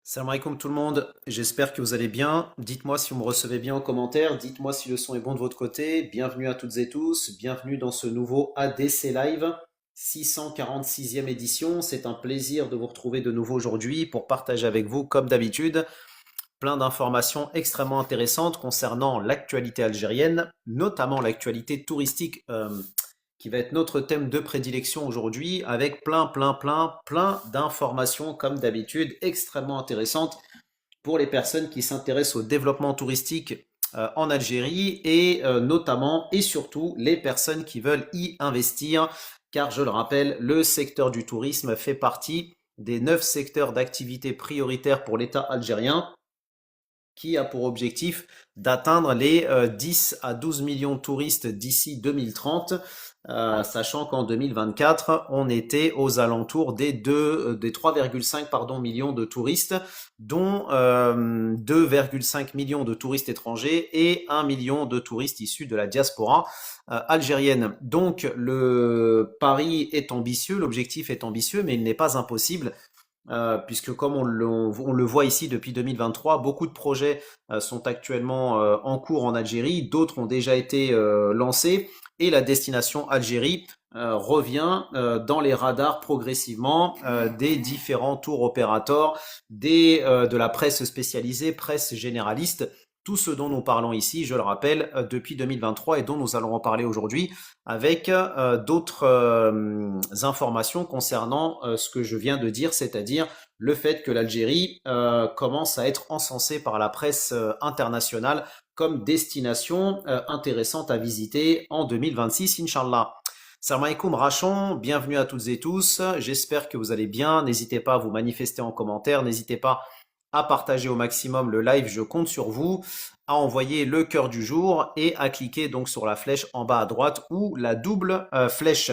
Salam alaikum tout le monde, j'espère que vous allez bien. Dites-moi si vous me recevez bien en commentaire, dites-moi si le son est bon de votre côté. Bienvenue à toutes et tous, bienvenue dans ce nouveau ADC Live, 646e édition. C'est un plaisir de vous retrouver de nouveau aujourd'hui pour partager avec vous, comme d'habitude, plein d'informations extrêmement intéressantes concernant l'actualité algérienne, notamment l'actualité touristique qui va être notre thème de prédilection aujourd'hui, avec plein d'informations, comme d'habitude, extrêmement intéressantes pour les personnes qui s'intéressent au développement touristique en Algérie et notamment et surtout les personnes qui veulent y investir, car je le rappelle, le secteur du tourisme fait partie des 9 secteurs d'activité prioritaires pour l'État algérien qui a pour objectif d'atteindre les 10 à 12 millions de touristes d'ici 2030, sachant qu'en 2024, on était aux alentours des 3,5 millions de touristes, dont 2,5 millions de touristes étrangers et 1 million de touristes issus de la diaspora algérienne. Donc le pari est ambitieux, l'objectif est ambitieux, mais il n'est pas impossible puisque comme on le voit ici depuis 2023, beaucoup de projets sont actuellement en cours en Algérie, d'autres ont déjà été lancés et la destination Algérie revient dans les radars progressivement des différents tours opérateurs, de la presse spécialisée, presse généraliste. Tout ce dont nous parlons ici, je le rappelle, depuis 2023 et dont nous allons en parler aujourd'hui avec d'autres informations concernant ce que je viens de dire, c'est-à-dire le fait que l'Algérie commence à être encensée par la presse internationale comme destination intéressante à visiter en 2026, Inch'Allah. Salam alaikum Rachon, bienvenue à toutes et tous, j'espère que vous allez bien, n'hésitez pas à vous manifester en commentaire, n'hésitez pas à partager au maximum le live, je compte sur vous, à envoyer le cœur du jour et à cliquer donc sur la flèche en bas à droite ou la double flèche.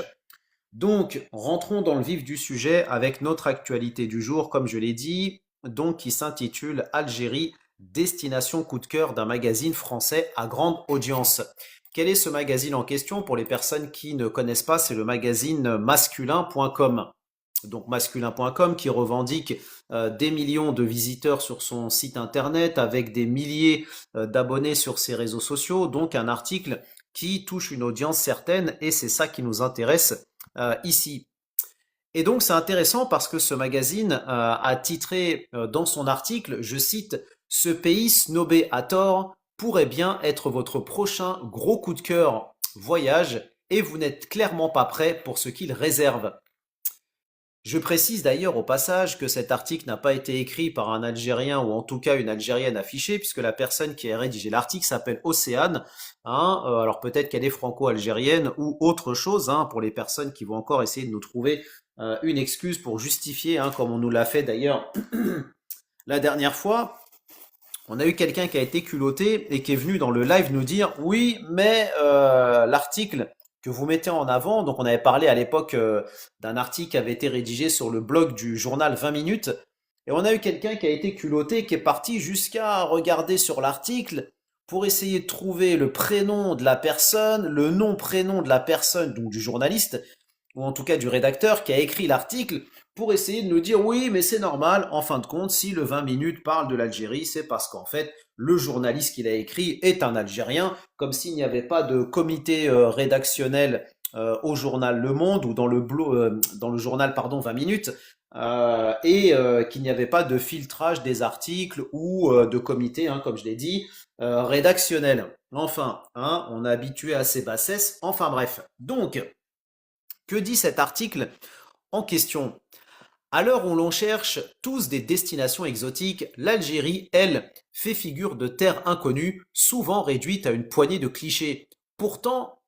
Donc, rentrons dans le vif du sujet avec notre actualité du jour, comme je l'ai dit, donc qui s'intitule Algérie, destination coup de cœur d'un magazine français à grande audience. Quel est ce magazine en question? Pour les personnes qui ne connaissent pas, c'est le magazine masculin.com. Donc masculin.com qui revendique des millions de visiteurs sur son site internet avec des milliers d'abonnés sur ses réseaux sociaux. Donc un article qui touche une audience certaine et c'est ça qui nous intéresse ici. Et donc c'est intéressant parce que ce magazine a titré dans son article, je cite, ce pays snobé à tort pourrait bien être votre prochain gros coup de cœur voyage et vous n'êtes clairement pas prêt pour ce qu'il réserve. Je précise d'ailleurs au passage que cet article n'a pas été écrit par un Algérien ou en tout cas une Algérienne affichée, puisque la personne qui a rédigé l'article s'appelle Océane. Hein, alors peut-être qu'elle est franco-algérienne ou autre chose, hein, pour les personnes qui vont encore essayer de nous trouver une excuse pour justifier, hein, comme on nous l'a fait d'ailleurs la dernière fois. On a eu quelqu'un qui a été culotté et qui est venu dans le live nous dire oui, mais l'article que vous mettez en avant, donc on avait parlé à l'époque d'un article qui avait été rédigé sur le blog du journal 20 minutes, et on a eu quelqu'un qui a été culotté, qui est parti jusqu'à regarder sur l'article pour essayer de trouver le prénom de la personne, le nom-prénom de la personne, donc du journaliste, ou en tout cas du rédacteur qui a écrit l'article, pour essayer de nous dire oui, mais c'est normal, en fin de compte, si le 20 minutes parle de l'Algérie, c'est parce qu'en fait, le journaliste qui l'a écrit est un Algérien, comme s'il n'y avait pas de comité rédactionnel au journal Le Monde ou dans le journal pardon 20 minutes, et qu'il n'y avait pas de filtrage des articles ou de comité, hein, comme je l'ai dit, rédactionnel. Enfin, hein, on est habitué à ces bassesses. Enfin bref. Donc, que dit cet article en question? À l'heure où l'on cherche tous des destinations exotiques, l'Algérie, elle, fait figure de terre inconnue, souvent réduite à une poignée de clichés. Pourtant,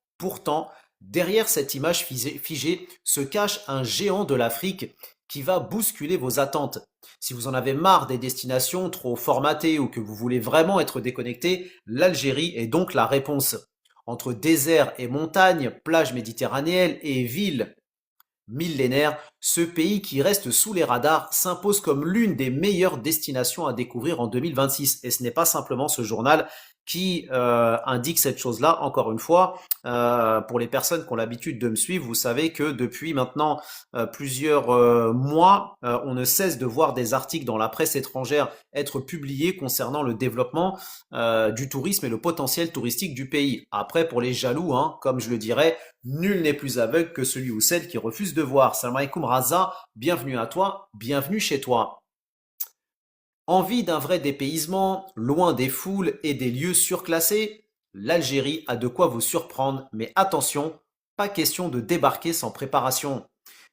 derrière cette image figée se cache un géant de l'Afrique qui va bousculer vos attentes. Si vous en avez marre des destinations trop formatées ou que vous voulez vraiment être déconnecté, l'Algérie est donc la réponse. Entre désert et montagne, plages méditerranéennes et villes millénaire, Ce pays qui reste sous les radars s'impose comme l'une des meilleures destinations à découvrir en 2026. Et ce n'est pas simplement ce journal qui indique cette chose-là. Encore une fois, pour les personnes qui ont l'habitude de me suivre, vous savez que depuis maintenant plusieurs mois, on ne cesse de voir des articles dans la presse étrangère être publiés concernant le développement du tourisme et le potentiel touristique du pays. Après, pour les jaloux, hein, comme je le dirais, nul n'est plus aveugle que celui ou celle qui refuse de voir. Salam alaikum Raza, bienvenue à toi, bienvenue chez toi. Envie d'un vrai dépaysement, loin des foules et des lieux surclassés? L'Algérie a de quoi vous surprendre, mais attention, pas question de débarquer sans préparation.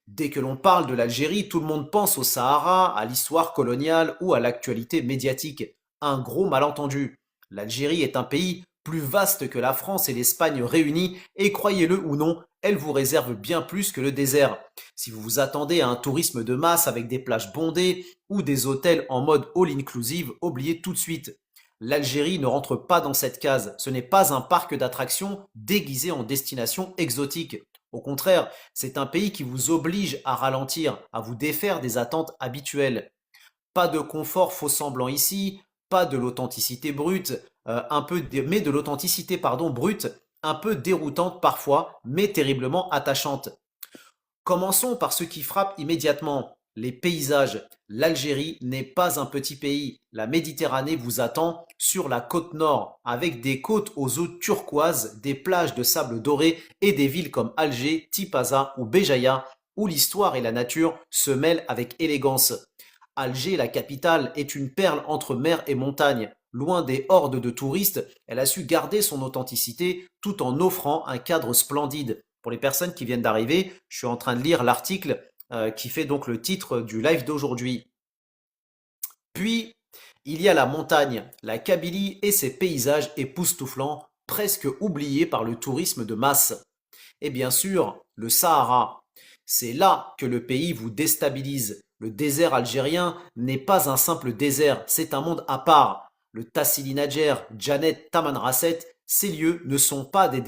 Dès que l'on parle de l'Algérie, tout le monde pense au Sahara, à l'histoire coloniale ou à l'actualité médiatique. Un gros malentendu. L'Algérie est un pays plus vaste que la France et l'Espagne réunies, et croyez-le ou non, elle vous réserve bien plus que le désert. Si vous vous attendez à un tourisme de masse avec des plages bondées ou des hôtels en mode all-inclusive, oubliez tout de suite. L'Algérie ne rentre pas dans cette case. Ce n'est pas un parc d'attractions déguisé en destination exotique. Au contraire, c'est un pays qui vous oblige à ralentir, à vous défaire des attentes habituelles. Pas de confort faux semblant ici, pas de l'authenticité brute, mais de l'authenticité brute, un peu déroutante parfois, mais terriblement attachante. Commençons par ce qui frappe immédiatement, les paysages. L'Algérie n'est pas un petit pays. La Méditerranée vous attend sur la côte nord, avec des côtes aux eaux turquoises, des plages de sable doré et des villes comme Alger, Tipaza ou Béjaïa, où l'histoire et la nature se mêlent avec élégance. Alger, la capitale, est une perle entre mer et montagne. Loin des hordes de touristes, elle a su garder son authenticité tout en offrant un cadre splendide. Pour les personnes qui viennent d'arriver, je suis en train de lire l'article qui fait donc le titre du live d'aujourd'hui. Puis, il y a la montagne, la Kabylie et ses paysages époustouflants, presque oubliés par le tourisme de masse. Et bien sûr, le Sahara. C'est là que le pays vous déstabilise. Le désert algérien n'est pas un simple désert, c'est un monde à part. Le Tassili Nadjer, Janet, Tamanrasset, ces lieux ne sont pas des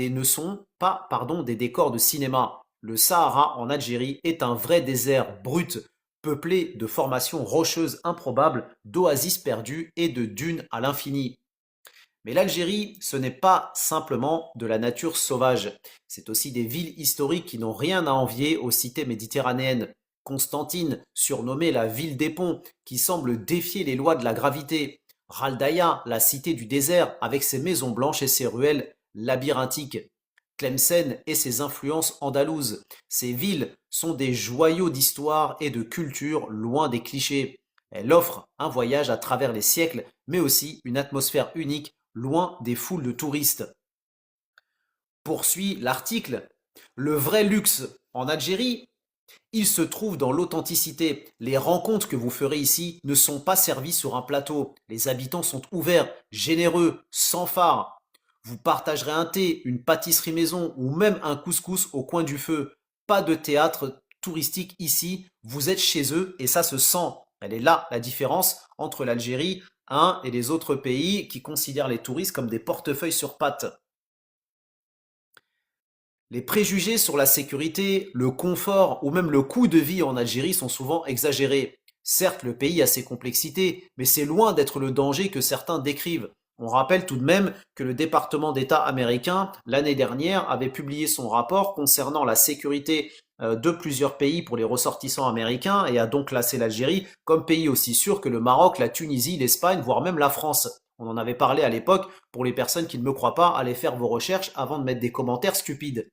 décors de cinéma. Le Sahara en Algérie est un vrai désert brut, peuplé de formations rocheuses improbables, d'oasis perdues et de dunes à l'infini. Mais l'Algérie, ce n'est pas simplement de la nature sauvage. C'est aussi des villes historiques qui n'ont rien à envier aux cités méditerranéennes. Constantine, surnommée la ville des ponts, qui semble défier les lois de la gravité. Raldaya, la cité du désert, avec ses maisons blanches et ses ruelles labyrinthiques. Tlemcen et ses influences andalouses. Ces villes sont des joyaux d'histoire et de culture loin des clichés. Elle offre un voyage à travers les siècles, mais aussi une atmosphère unique loin des foules de touristes. Poursuit l'article. Le vrai luxe en Algérie, il se trouve dans l'authenticité. Les rencontres que vous ferez ici ne sont pas servies sur un plateau. Les habitants sont ouverts, généreux, sans phare. Vous partagerez un thé, une pâtisserie maison ou même un couscous au coin du feu. Pas de théâtre touristique ici, vous êtes chez eux et ça se sent. Elle est là la différence entre l'Algérie et les autres pays qui considèrent les touristes comme des portefeuilles sur pattes. Les préjugés sur la sécurité, le confort ou même le coût de vie en Algérie sont souvent exagérés. Certes, le pays a ses complexités, mais c'est loin d'être le danger que certains décrivent. On rappelle tout de même que le département d'État américain, l'année dernière, avait publié son rapport concernant la sécurité de plusieurs pays pour les ressortissants américains et a donc classé l'Algérie comme pays aussi sûr que le Maroc, la Tunisie, l'Espagne, voire même la France. On en avait parlé à l'époque. Pour les personnes qui ne me croient pas, allez faire vos recherches avant de mettre des commentaires stupides.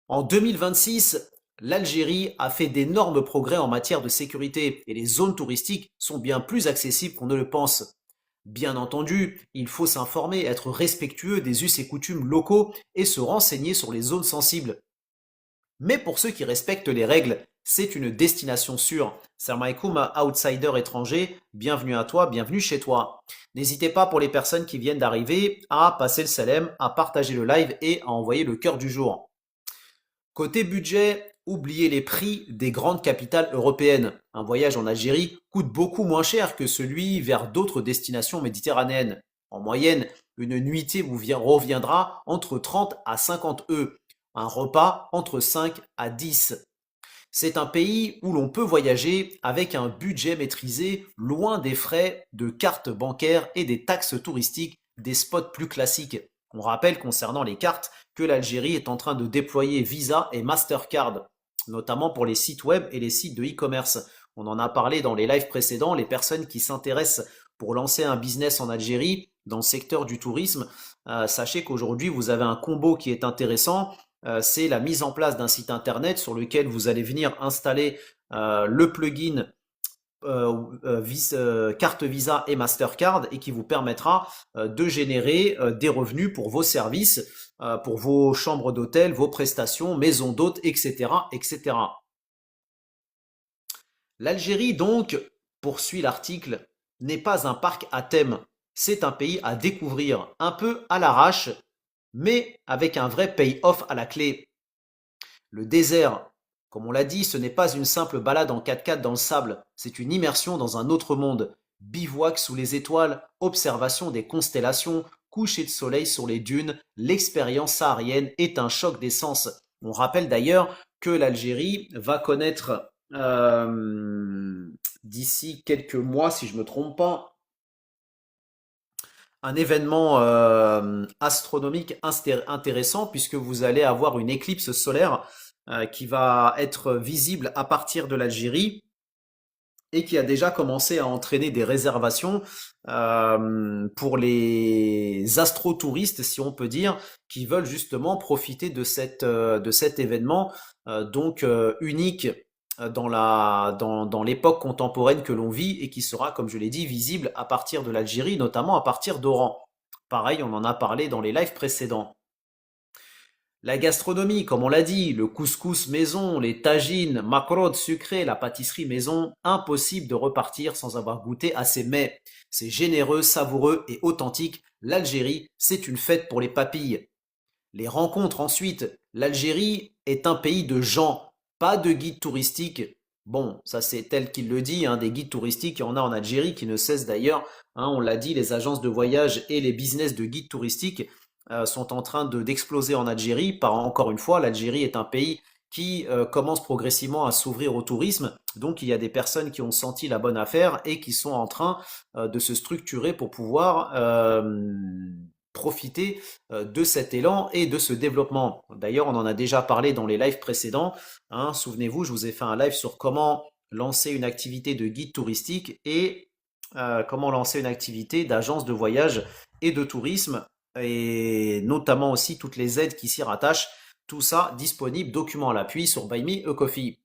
En 2026, l'Algérie a fait d'énormes progrès en matière de sécurité et les zones touristiques sont bien plus accessibles qu'on ne le pense. Bien entendu, il faut s'informer, être respectueux des us et coutumes locaux et se renseigner sur les zones sensibles. Mais pour ceux qui respectent les règles, c'est une destination sûre. Salam alaikum, outsider étranger, bienvenue à toi, bienvenue chez toi. N'hésitez pas pour les personnes qui viennent d'arriver à passer le salam, à partager le live et à envoyer le cœur du jour. Côté budget, oubliez les prix des grandes capitales européennes. Un voyage en Algérie coûte beaucoup moins cher que celui vers d'autres destinations méditerranéennes. En moyenne, une nuitée vous reviendra entre 30 à 50 €. Un repas entre 5 à 10. C'est un pays où l'on peut voyager avec un budget maîtrisé, loin des frais de cartes bancaires et des taxes touristiques des spots plus classiques. On rappelle concernant les cartes que l'Algérie est en train de déployer Visa et Mastercard, notamment pour les sites web et les sites de e-commerce. On en a parlé dans les lives précédents, les personnes qui s'intéressent pour lancer un business en Algérie dans le secteur du tourisme, sachez qu'aujourd'hui vous avez un combo qui est intéressant. C'est la mise en place d'un site internet sur lequel vous allez venir installer le plugin carte Visa et Mastercard et qui vous permettra de générer des revenus pour vos services, pour vos chambres d'hôtel, vos prestations, maisons d'hôtes, etc., etc. L'Algérie, donc, poursuit l'article, n'est pas un parc à thème. C'est un pays à découvrir, un peu à l'arrache, mais avec un vrai pay-off à la clé. Le désert, comme on l'a dit, ce n'est pas une simple balade en 4x4 dans le sable, c'est une immersion dans un autre monde. Bivouac sous les étoiles, observation des constellations, coucher de soleil sur les dunes, l'expérience saharienne est un choc des sens. On rappelle d'ailleurs que l'Algérie va connaître d'ici quelques mois, si je ne me trompe pas, un événement astronomique intéressant puisque vous allez avoir une éclipse solaire qui va être visible à partir de l'Algérie et qui a déjà commencé à entraîner des réservations pour les astrotouristes, si on peut dire, qui veulent justement profiter de cet événement unique dans l'époque contemporaine que l'on vit et qui sera, comme je l'ai dit, visible à partir de l'Algérie, notamment à partir d'Oran. Pareil, on en a parlé dans les lives précédents. La gastronomie, comme on l'a dit, le couscous maison, les tagines, macarons sucrés, la pâtisserie maison, impossible de repartir sans avoir goûté à ces mets. C'est généreux, savoureux et authentique. L'Algérie, c'est une fête pour les papilles. Les rencontres ensuite. L'Algérie est un pays de gens, pas de guides touristiques. Bon, ça c'est tel qu'il le dit, hein, des guides touristiques, il y en a en Algérie qui ne cessent d'ailleurs, hein, on l'a dit, les agences de voyage et les business de guides touristiques sont en train d'exploser en Algérie. Encore une fois, l'Algérie est un pays qui commence progressivement à s'ouvrir au tourisme. Donc il y a des personnes qui ont senti la bonne affaire et qui sont en train de se structurer pour pouvoir profiter de cet élan et de ce développement. D'ailleurs, on en a déjà parlé dans les lives précédents, hein. Souvenez-vous, je vous ai fait un live sur comment lancer une activité de guide touristique et comment lancer une activité d'agence de voyage et de tourisme et notamment aussi toutes les aides qui s'y rattachent. Tout ça disponible, document à l'appui sur Buy Me a Coffee.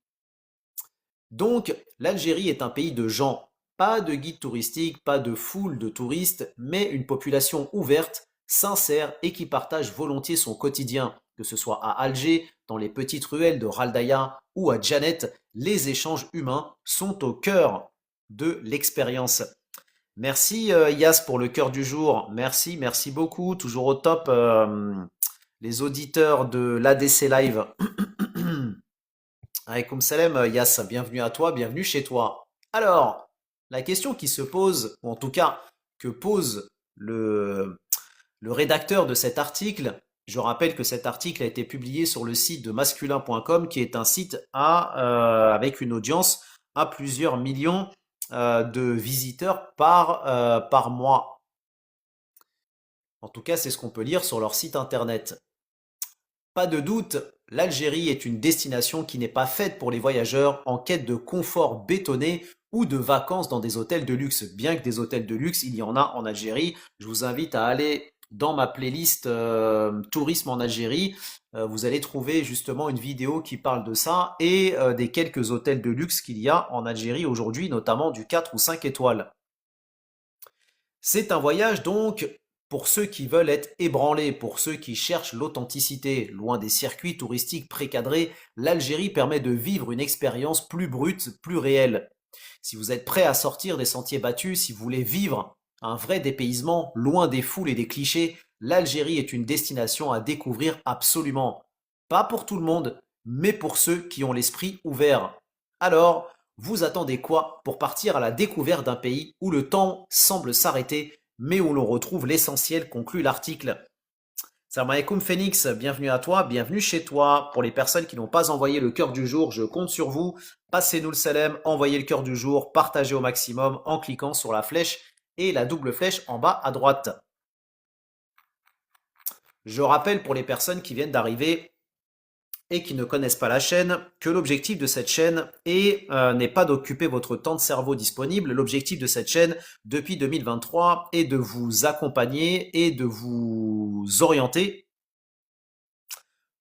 Donc, l'Algérie est un pays de gens, pas de guides touristiques, pas de foule de touristes, mais une population ouverte, sincère et qui partage volontiers son quotidien. Que ce soit à Alger, dans les petites ruelles de Raldaya ou à Djanet, les échanges humains sont au cœur de l'expérience. Merci Yas pour le cœur du jour. Merci, merci beaucoup. Toujours au top les auditeurs de l'ADC Live. Alaykoum salam Yas, bienvenue à toi, bienvenue chez toi. Alors, la question qui se pose, ou en tout cas que pose le rédacteur de cet article, je rappelle que cet article a été publié sur le site de masculin.com qui est un site avec une audience à plusieurs millions de visiteurs par mois. En tout cas, c'est ce qu'on peut lire sur leur site internet. Pas de doute, l'Algérie est une destination qui n'est pas faite pour les voyageurs en quête de confort bétonné ou de vacances dans des hôtels de luxe. Bien que des hôtels de luxe, il y en a en Algérie. Je vous invite à aller dans ma playlist tourisme en Algérie. Vous allez trouver justement une vidéo qui parle de ça et des quelques hôtels de luxe qu'il y a en Algérie aujourd'hui, notamment du 4 ou 5 étoiles. C'est un voyage donc pour ceux qui veulent être ébranlés, pour ceux qui cherchent l'authenticité. Loin des circuits touristiques précadrés, l'Algérie permet de vivre une expérience plus brute, plus réelle. Si vous êtes prêt à sortir des sentiers battus, si vous voulez vivre un vrai dépaysement, loin des foules et des clichés, l'Algérie est une destination à découvrir absolument. Pas pour tout le monde, mais pour ceux qui ont l'esprit ouvert. Alors, vous attendez quoi pour partir à la découverte d'un pays où le temps semble s'arrêter, mais où l'on retrouve l'essentiel, conclut l'article. Salam alaikum Phoenix, bienvenue à toi, bienvenue chez toi. Pour les personnes qui n'ont pas envoyé le cœur du jour, je compte sur vous. Passez-nous le salam, envoyez le cœur du jour, partagez au maximum en cliquant sur la flèche et la double flèche en bas à droite. Je rappelle pour les personnes qui viennent d'arriver et qui ne connaissent pas la chaîne que l'objectif de cette chaîne n'est pas d'occuper votre temps de cerveau disponible. L'objectif de cette chaîne depuis 2023 est de vous accompagner et de vous orienter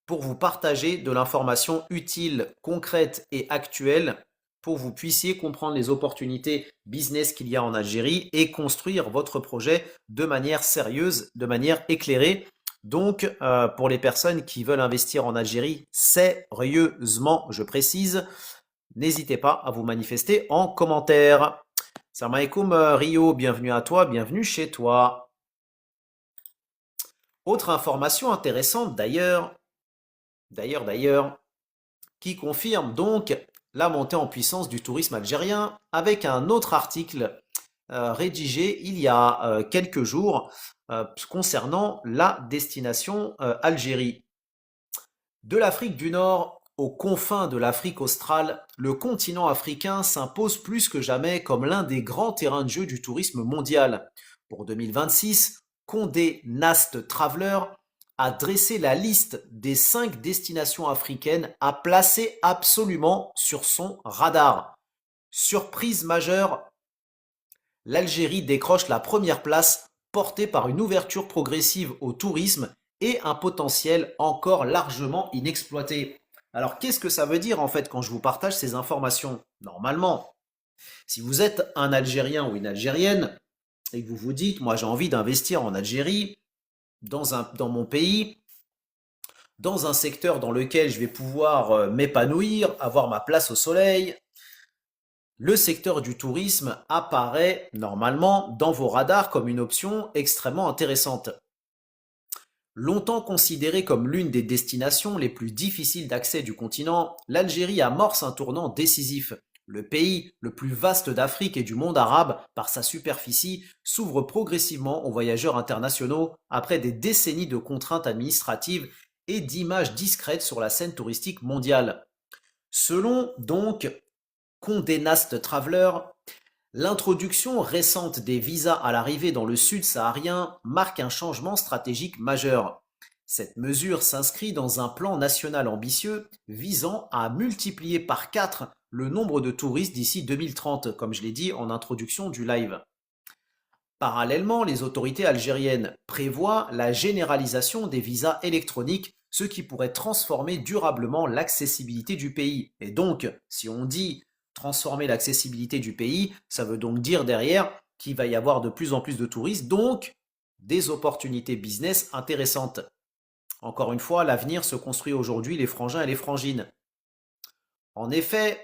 pour vous partager de l'information utile, concrète et actuelle pour que vous puissiez comprendre les opportunités business qu'il y a en Algérie et construire votre projet de manière sérieuse, de manière éclairée. Donc, pour les personnes qui veulent investir en Algérie sérieusement, je précise, n'hésitez pas à vous manifester en commentaire. Salam alaikum Rio, bienvenue à toi, bienvenue chez toi. Autre information intéressante d'ailleurs, qui confirme donc la montée en puissance du tourisme algérien avec un autre article rédigé il y a quelques jours concernant la destination Algérie. De l'Afrique du Nord aux confins de l'Afrique australe, le continent africain s'impose plus que jamais comme l'un des grands terrains de jeu du tourisme mondial. Pour 2026, Condé Nast Traveler a dressé la liste des 5 destinations africaines à placer absolument sur son radar. Surprise majeure, l'Algérie décroche la première place, portée par une ouverture progressive au tourisme et un potentiel encore largement inexploité. Alors qu'est-ce que ça veut dire en fait quand je vous partage ces informations? Normalement, si vous êtes un Algérien ou une Algérienne et que vous vous dites, moi j'ai envie d'investir en Algérie, dans mon pays, dans un secteur dans lequel je vais pouvoir m'épanouir, avoir ma place au soleil, le secteur du tourisme apparaît normalement dans vos radars comme une option extrêmement intéressante. Longtemps considérée comme l'une des destinations les plus difficiles d'accès du continent, l'Algérie amorce un tournant décisif. Le pays le plus vaste d'Afrique et du monde arabe par sa superficie s'ouvre progressivement aux voyageurs internationaux après des décennies de contraintes administratives et d'images discrètes sur la scène touristique mondiale. Selon donc Condé Nast Traveler, l'introduction récente des visas à l'arrivée dans le sud saharien marque un changement stratégique majeur. Cette mesure s'inscrit dans un plan national ambitieux visant à multiplier par 4 le nombre de touristes d'ici 2030, comme je l'ai dit en introduction du live. Parallèlement, les autorités algériennes prévoient la généralisation des visas électroniques, ce qui pourrait transformer durablement l'accessibilité du pays. Et donc, si on dit transformer l'accessibilité du pays, ça veut donc dire derrière qu'il va y avoir de plus en plus de touristes, donc des opportunités business intéressantes. Encore une fois, l'avenir se construit aujourd'hui, les frangins et les frangines. En effet,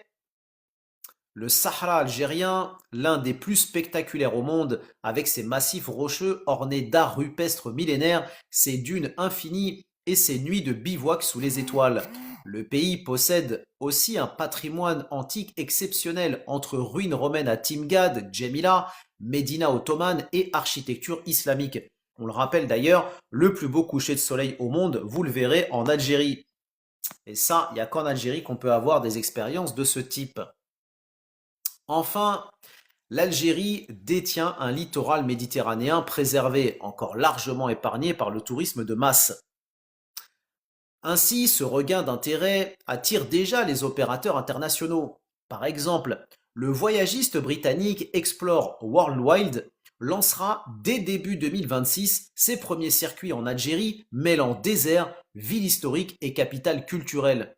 le Sahara algérien, l'un des plus spectaculaires au monde, avec ses massifs rocheux ornés d'art rupestres millénaires, ses dunes infinies et ses nuits de bivouac sous les étoiles. Le pays possède aussi un patrimoine antique exceptionnel entre ruines romaines à Timgad, Djemila, Médina ottomane et architecture islamique. On le rappelle d'ailleurs, le plus beau coucher de soleil au monde, vous le verrez en Algérie. Et ça, il n'y a qu'en Algérie qu'on peut avoir des expériences de ce type. Enfin, l'Algérie détient un littoral méditerranéen préservé, encore largement épargné par le tourisme de masse. Ainsi, ce regain d'intérêt attire déjà les opérateurs internationaux. Par exemple, le voyagiste britannique Explore Worldwide lancera dès début 2026 ses premiers circuits en Algérie mêlant désert, ville historique et capitale culturelle.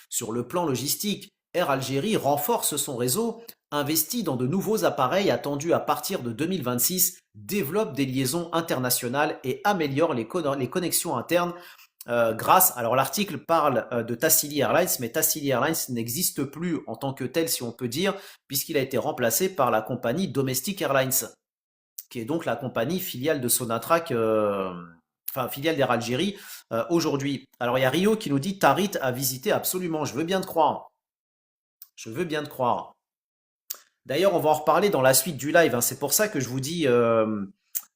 Sur le plan logistique, Air Algérie renforce son réseau, investit dans de nouveaux appareils attendus à partir de 2026, développe des liaisons internationales et améliore les connexions internes alors l'article parle de Tassili Airlines, mais Tassili Airlines n'existe plus en tant que tel, si on peut dire, puisqu'il a été remplacé par la compagnie Domestic Airlines, qui est donc la compagnie filiale de Sonatrach, enfin filiale d'Air Algérie aujourd'hui. Alors il y a Rio qui nous dit Tarit à visiter absolument, je veux bien te croire. Je veux bien te croire. D'ailleurs, on va en reparler dans la suite du live, hein. C'est pour ça que je vous dis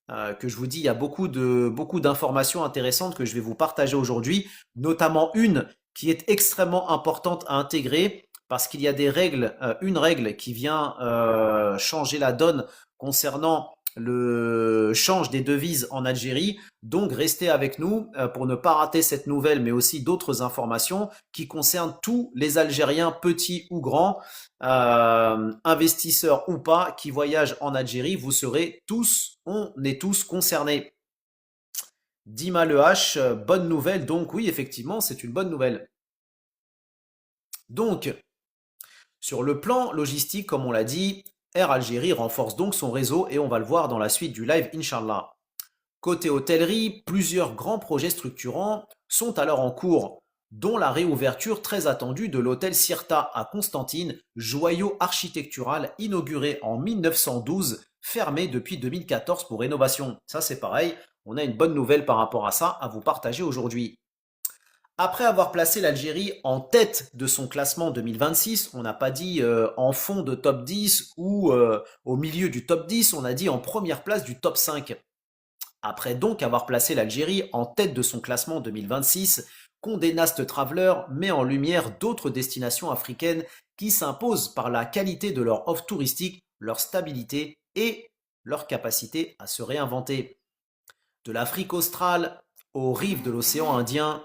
que je vous dis, il y a beaucoup d'informations intéressantes que je vais vous partager aujourd'hui, notamment une qui est extrêmement importante à intégrer parce qu'il y a des règles, une règle qui vient changer la donne concernant le change des devises en Algérie. Donc, restez avec nous pour ne pas rater cette nouvelle, mais aussi d'autres informations qui concernent tous les Algériens, petits ou grands, investisseurs ou pas, qui voyagent en Algérie. Vous serez tous, on est tous concernés. Dima Le H, bonne nouvelle. Donc, oui, effectivement, c'est une bonne nouvelle. Donc, sur le plan logistique, comme on l'a dit, Air Algérie renforce donc son réseau et on va le voir dans la suite du live, Inch'Allah. Côté hôtellerie, plusieurs grands projets structurants sont alors en cours, dont la réouverture très attendue de l'hôtel Cirta à Constantine, joyau architectural inauguré en 1912, fermé depuis 2014 pour rénovation. Ça c'est pareil, on a une bonne nouvelle par rapport à ça à vous partager aujourd'hui. Après avoir placé l'Algérie en tête de son classement 2026, on n'a pas dit en fond de top 10 ou au milieu du top 10, on a dit en première place du top 5. Après donc avoir placé l'Algérie en tête de son classement 2026, Condé Nast Traveler met en lumière d'autres destinations africaines qui s'imposent par la qualité de leur offre touristique, leur stabilité et leur capacité à se réinventer. De l'Afrique australe aux rives de l'océan Indien,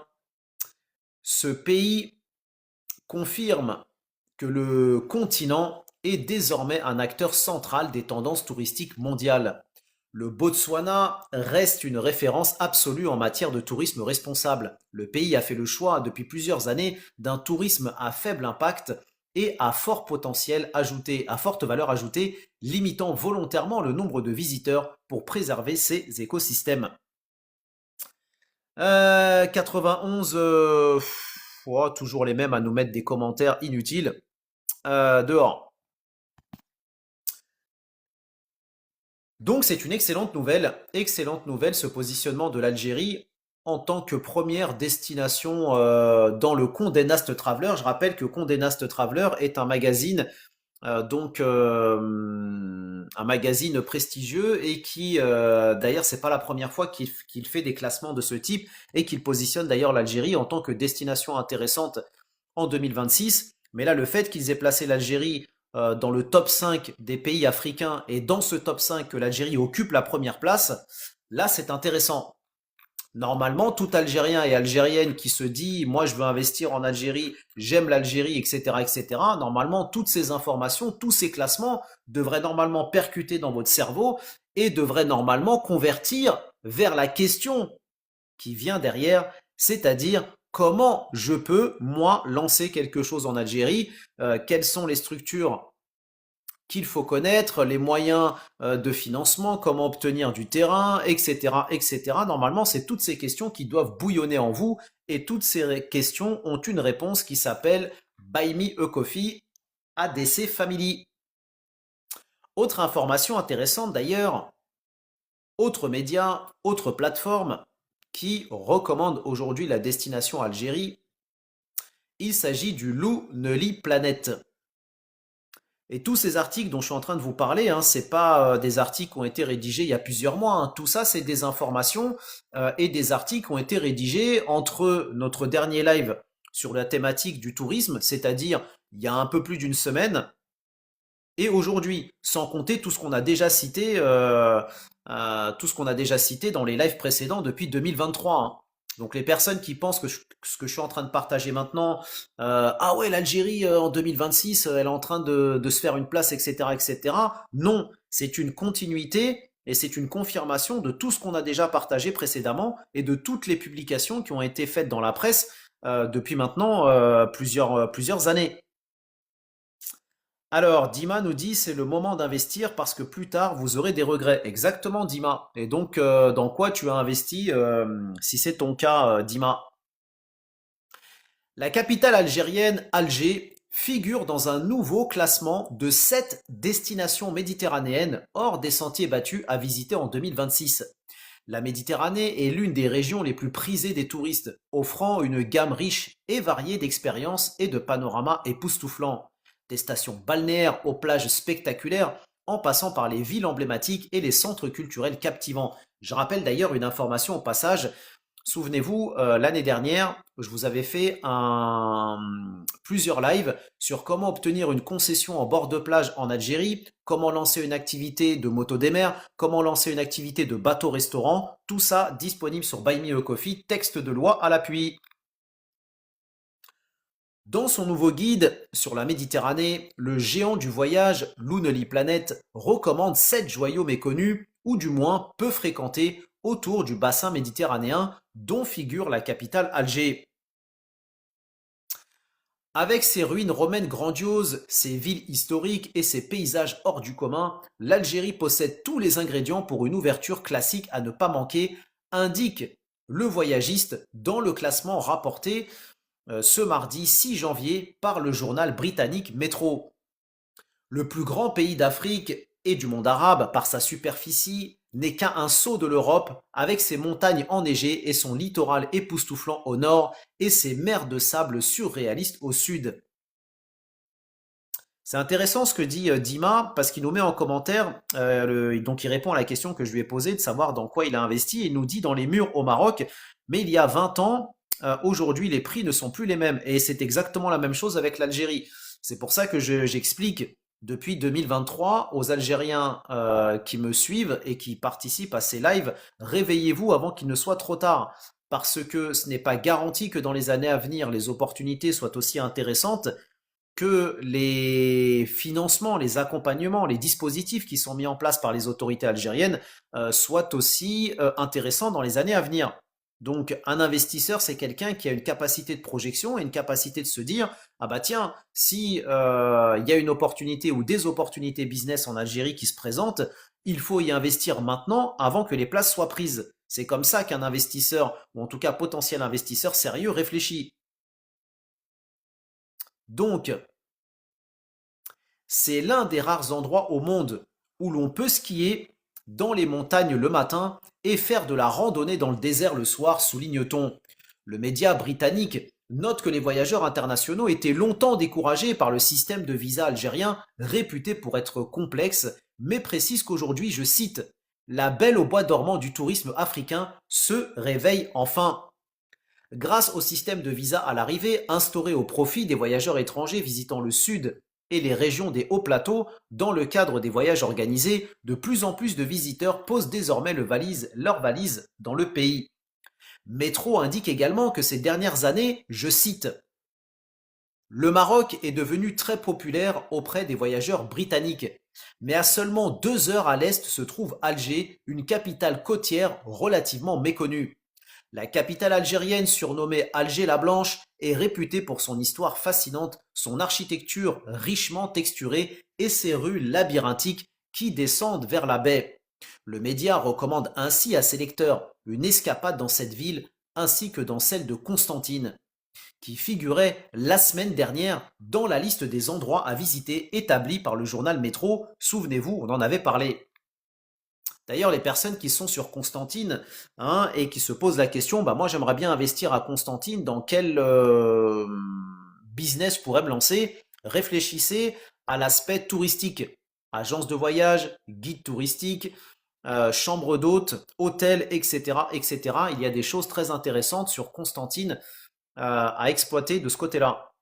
ce pays confirme que le continent est désormais un acteur central des tendances touristiques mondiales. Le Botswana reste une référence absolue en matière de tourisme responsable. Le pays a fait le choix depuis plusieurs années d'un tourisme à faible impact et à fort potentiel ajouté, à forte valeur ajoutée, limitant volontairement le nombre de visiteurs pour préserver ses écosystèmes. 91, toujours les mêmes à nous mettre des commentaires inutiles. Dehors. Donc c'est une excellente nouvelle ce positionnement de l'Algérie en tant que première destination dans le Condé Nast Traveler. Je rappelle que Condé Nast Traveler est un magazine un magazine prestigieux et qui d'ailleurs c'est pas la première fois qu'il fait des classements de ce type et qu'il positionne d'ailleurs l'Algérie en tant que destination intéressante en 2026. Mais là le fait qu'ils aient placé l'Algérie dans le top 5 des pays africains et dans ce top 5 que l'Algérie occupe la première place, là c'est intéressant. Normalement, tout Algérien et Algérienne qui se dit, moi je veux investir en Algérie, j'aime l'Algérie, etc., etc., normalement, toutes ces informations, tous ces classements devraient normalement percuter dans votre cerveau et devraient normalement convertir vers la question qui vient derrière, c'est-à-dire comment je peux, moi, lancer quelque chose en Algérie, quelles sont les structures qu'il faut connaître, les moyens de financement, comment obtenir du terrain, etc., etc. Normalement, c'est toutes ces questions qui doivent bouillonner en vous et toutes ces questions ont une réponse qui s'appelle Buy Me a Coffee ADC Family. Autre information intéressante d'ailleurs, autre média, autre plateforme qui recommande aujourd'hui la destination Algérie, il s'agit du Loonely Planet. Et tous ces articles dont je suis en train de vous parler, hein, c'est pas des articles qui ont été rédigés il y a plusieurs mois. Hein. Tout ça, c'est des informations et des articles qui ont été rédigés entre notre dernier live sur la thématique du tourisme, c'est-à-dire il y a un peu plus d'une semaine, et aujourd'hui, sans compter tout ce qu'on a déjà cité, tout ce qu'on a déjà cité dans les lives précédents depuis 2023. Hein. Donc les personnes qui pensent que ce que je suis en train de partager maintenant, ah ouais, l'Algérie en 2026, elle est en train de se faire une place, etc., etc. Non, c'est une continuité et c'est une confirmation de tout ce qu'on a déjà partagé précédemment et de toutes les publications qui ont été faites dans la presse depuis maintenant plusieurs années. Alors, Dima nous dit c'est le moment d'investir parce que plus tard vous aurez des regrets. Exactement, Dima. Et donc, dans quoi tu as investi si c'est ton cas, Dima? La capitale algérienne, Alger, figure dans un nouveau classement de 7 destinations méditerranéennes hors des sentiers battus à visiter en 2026. La Méditerranée est l'une des régions les plus prisées des touristes, offrant une gamme riche et variée d'expériences et de panoramas époustouflants. Des stations balnéaires aux plages spectaculaires en passant par les villes emblématiques et les centres culturels captivants. Je rappelle d'ailleurs une information au passage. Souvenez-vous, l'année dernière, je vous avais fait plusieurs lives sur comment obtenir une concession en bord de plage en Algérie, comment lancer une activité de moto des mers, comment lancer une activité de bateau-restaurant. Tout ça disponible sur Buy Me a Coffee, texte de loi à l'appui. Dans son nouveau guide sur la Méditerranée, le géant du voyage Lonely Planet recommande 7 joyaux méconnus, ou du moins peu fréquentés, autour du bassin méditerranéen, dont figure la capitale Alger. Avec ses ruines romaines grandioses, ses villes historiques et ses paysages hors du commun, l'Algérie possède tous les ingrédients pour une ouverture classique à ne pas manquer, indique le voyagiste dans le classement rapporté ce mardi 6 janvier par le journal britannique Metro. Le plus grand pays d'Afrique et du monde arabe par sa superficie n'est qu'à un saut de l'Europe avec ses montagnes enneigées et son littoral époustouflant au nord et ses mers de sable surréalistes au sud. C'est intéressant ce que dit Dima parce qu'il nous met en commentaire, donc il répond à la question que je lui ai posée de savoir dans quoi il a investi. Il nous dit dans les murs au Maroc, mais il y a 20 ans, aujourd'hui les prix ne sont plus les mêmes. Et c'est exactement la même chose avec l'Algérie. C'est pour ça que j'explique depuis 2023 aux Algériens qui me suivent et qui participent à ces lives, réveillez-vous avant qu'il ne soit trop tard. Parce que ce n'est pas garanti que dans les années à venir, les opportunités soient aussi intéressantes que les financements, les accompagnements, les dispositifs qui sont mis en place par les autorités algériennes soient aussi intéressants dans les années à venir. Donc un investisseur, c'est quelqu'un qui a une capacité de projection et une capacité de se dire, ah bah tiens, si il y a une opportunité ou des opportunités business en Algérie qui se présentent, il faut y investir maintenant avant que les places soient prises. C'est comme ça qu'un investisseur, ou en tout cas potentiel investisseur sérieux, réfléchit. Donc, c'est l'un des rares endroits au monde où l'on peut skier dans les montagnes le matin et faire de la randonnée dans le désert le soir, souligne-t-on. Le média britannique note que les voyageurs internationaux étaient longtemps découragés par le système de visa algérien, réputé pour être complexe, mais précise qu'aujourd'hui, je cite, la belle au bois dormant du tourisme africain se réveille enfin. Grâce au système de visa à l'arrivée instauré au profit des voyageurs étrangers visitant le sud et les régions des hauts plateaux, dans le cadre des voyages organisés, de plus en plus de visiteurs posent désormais leur valise dans le pays. Metro indique également que ces dernières années, je cite, le Maroc est devenu très populaire auprès des voyageurs britanniques. Mais à seulement 2 heures à l'est se trouve Alger, une capitale côtière relativement méconnue. La capitale algérienne, surnommée Alger la Blanche, est réputée pour son histoire fascinante, son architecture richement texturée et ses rues labyrinthiques qui descendent vers la baie. Le média recommande ainsi à ses lecteurs une escapade dans cette ville ainsi que dans celle de Constantine, qui figurait la semaine dernière dans la liste des endroits à visiter établie par le journal Métro. Souvenez-vous, on en avait parlé. D'ailleurs, les personnes qui sont sur Constantine hein, et qui se posent la question, bah moi j'aimerais bien investir à Constantine, dans quel business je pourrais me lancer? Réfléchissez à l'aspect touristique. Agence de voyage, guide touristique, chambre d'hôte, hôtel, etc., etc. Il y a des choses très intéressantes sur Constantine à exploiter de ce côté-là.